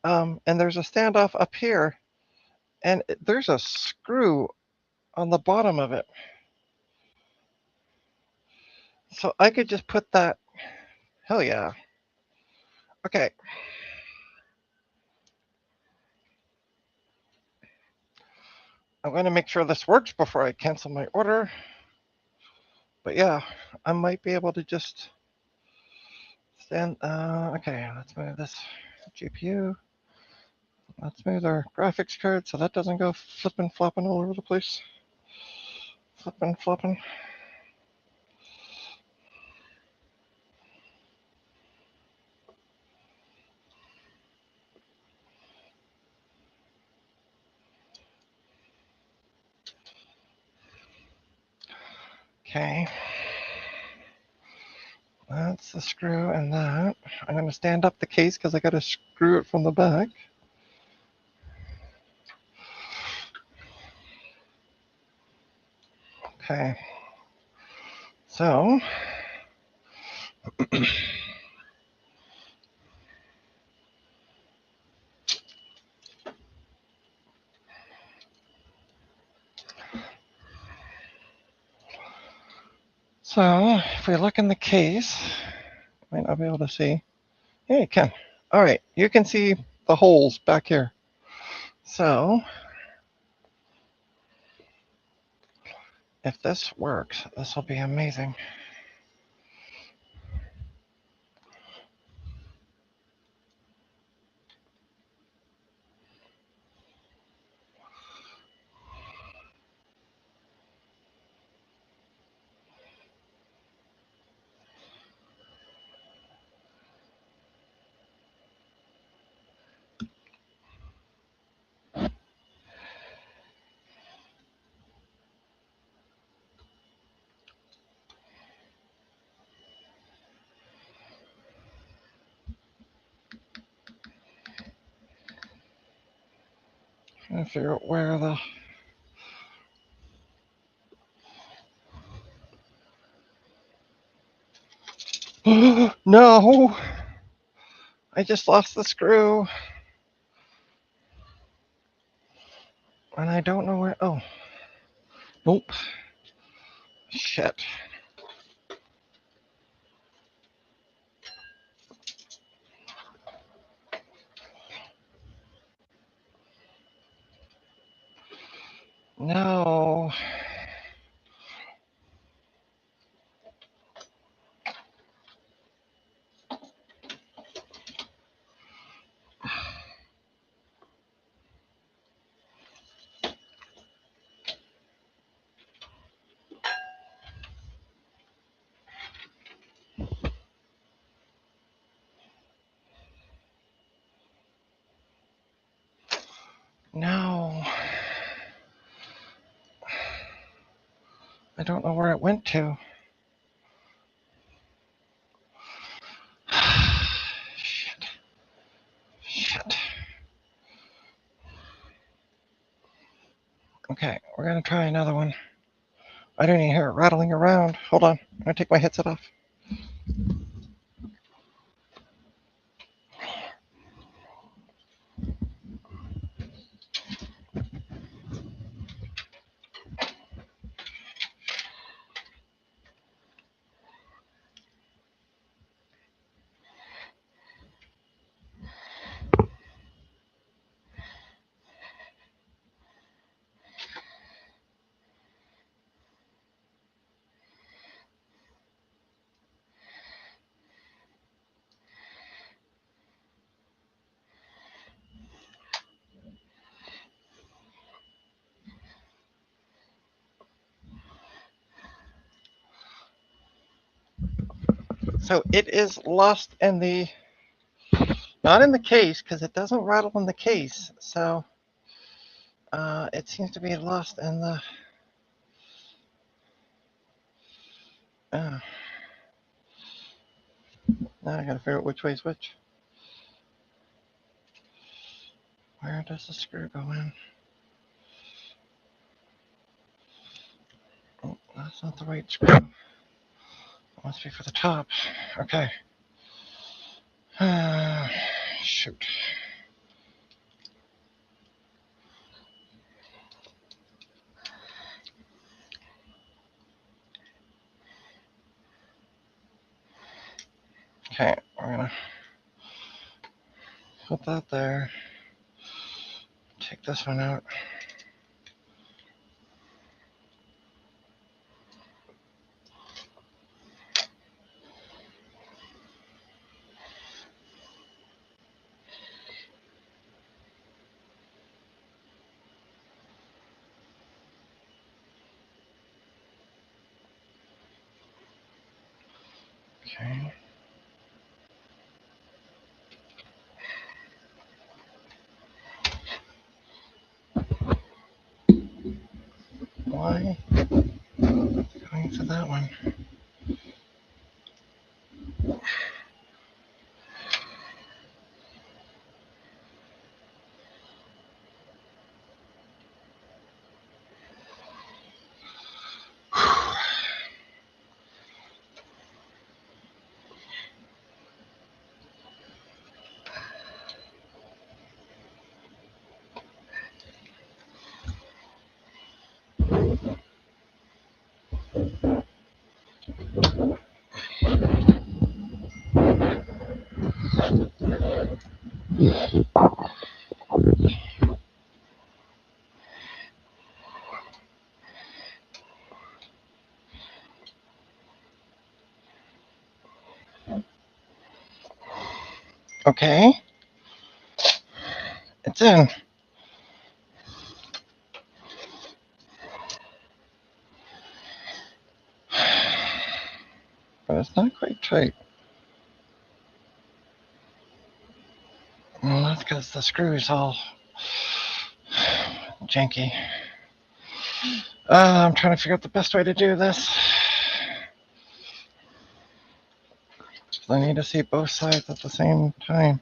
And there's a standoff up here, and there's a screw on the bottom of it. So I could just put that, hell yeah. Okay. I'm going to make sure this works before I cancel my order. But yeah, I might be able to just stand, okay, let's move this GPU. Let's move our graphics card so that doesn't go flipping flopping all over the place. Flipping flopping. Okay. That's the screw and that. I'm going to stand up the case because I got to screw it from the back. Okay. So if we look in the case, might not be able to see. Yeah, you can. All right, you can see the holes back here. So if this works, this will be amazing. Trying to figure out where the no, I just lost the screw. And I don't know where. Oh, nope. Shit. No. No. I don't know where it went to. Shit. Shit. Okay, we're gonna try another one. I don't even hear it rattling around. Hold on, I'm gonna take my headset off. So it is lost in the, not in the case, because it doesn't rattle in the case. So it seems to be lost in the, now I gotta figure out which way is which. Where does the screw go in? Oh, that's not the right screw. It must be for the top. Okay. Shoot. Okay, we're gonna put that there. Take this one out. Okay. Why? Going to that one. Okay. It's in. But it's not quite tight. Well, that's because the screw is all janky. I'm trying to figure out the best way to do this. I need to see both sides at the same time.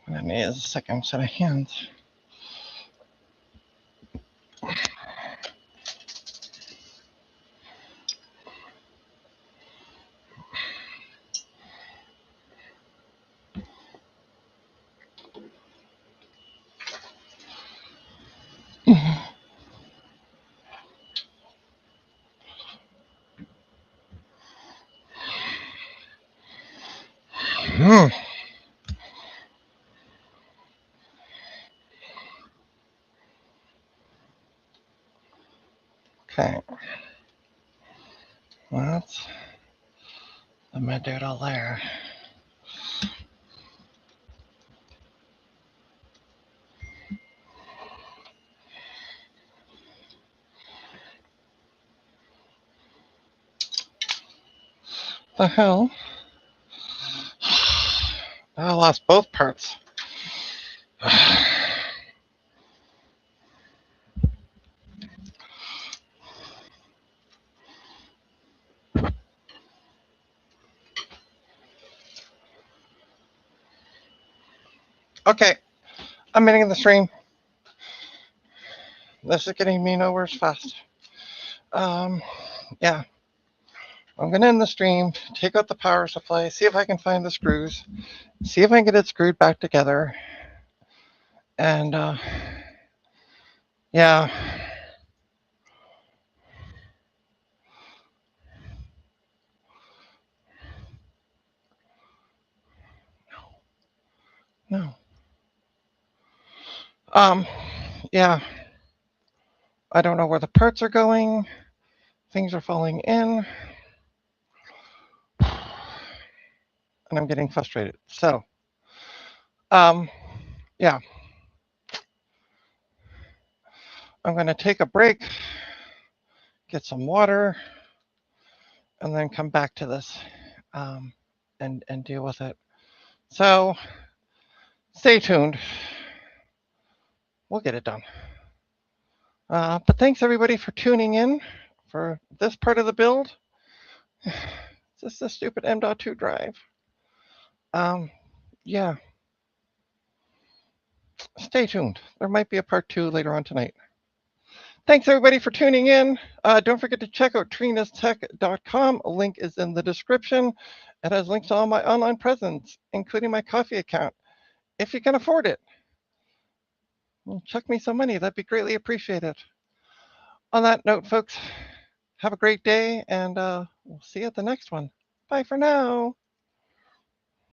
And I need a second set of hands. Okay. Well, that's the mid-doodle there. The hell? I lost both parts. Okay, I'm ending the stream. This is getting me nowhere fast. Yeah. I'm gonna end the stream, take out the power supply, see if I can find the screws, see if I can get it screwed back together. And yeah. Yeah, I don't know where the parts are going. Things are falling in, and I'm getting frustrated. So, yeah, I'm going to take a break, get some water, and then come back to this and deal with it. So, stay tuned. We'll get it done. But thanks everybody for tuning in for this part of the build. It's just a stupid M.2 drive. Yeah, stay tuned. There might be a part 2 later on tonight. Thanks everybody for tuning in. Don't forget to check out trinastech.com. A link is in the description. It has links to all my online presence, including my coffee account. If you can afford it, chuck me some money. That'd be greatly appreciated. On that note, folks, have a great day, and we'll see you at the next one. Bye for now.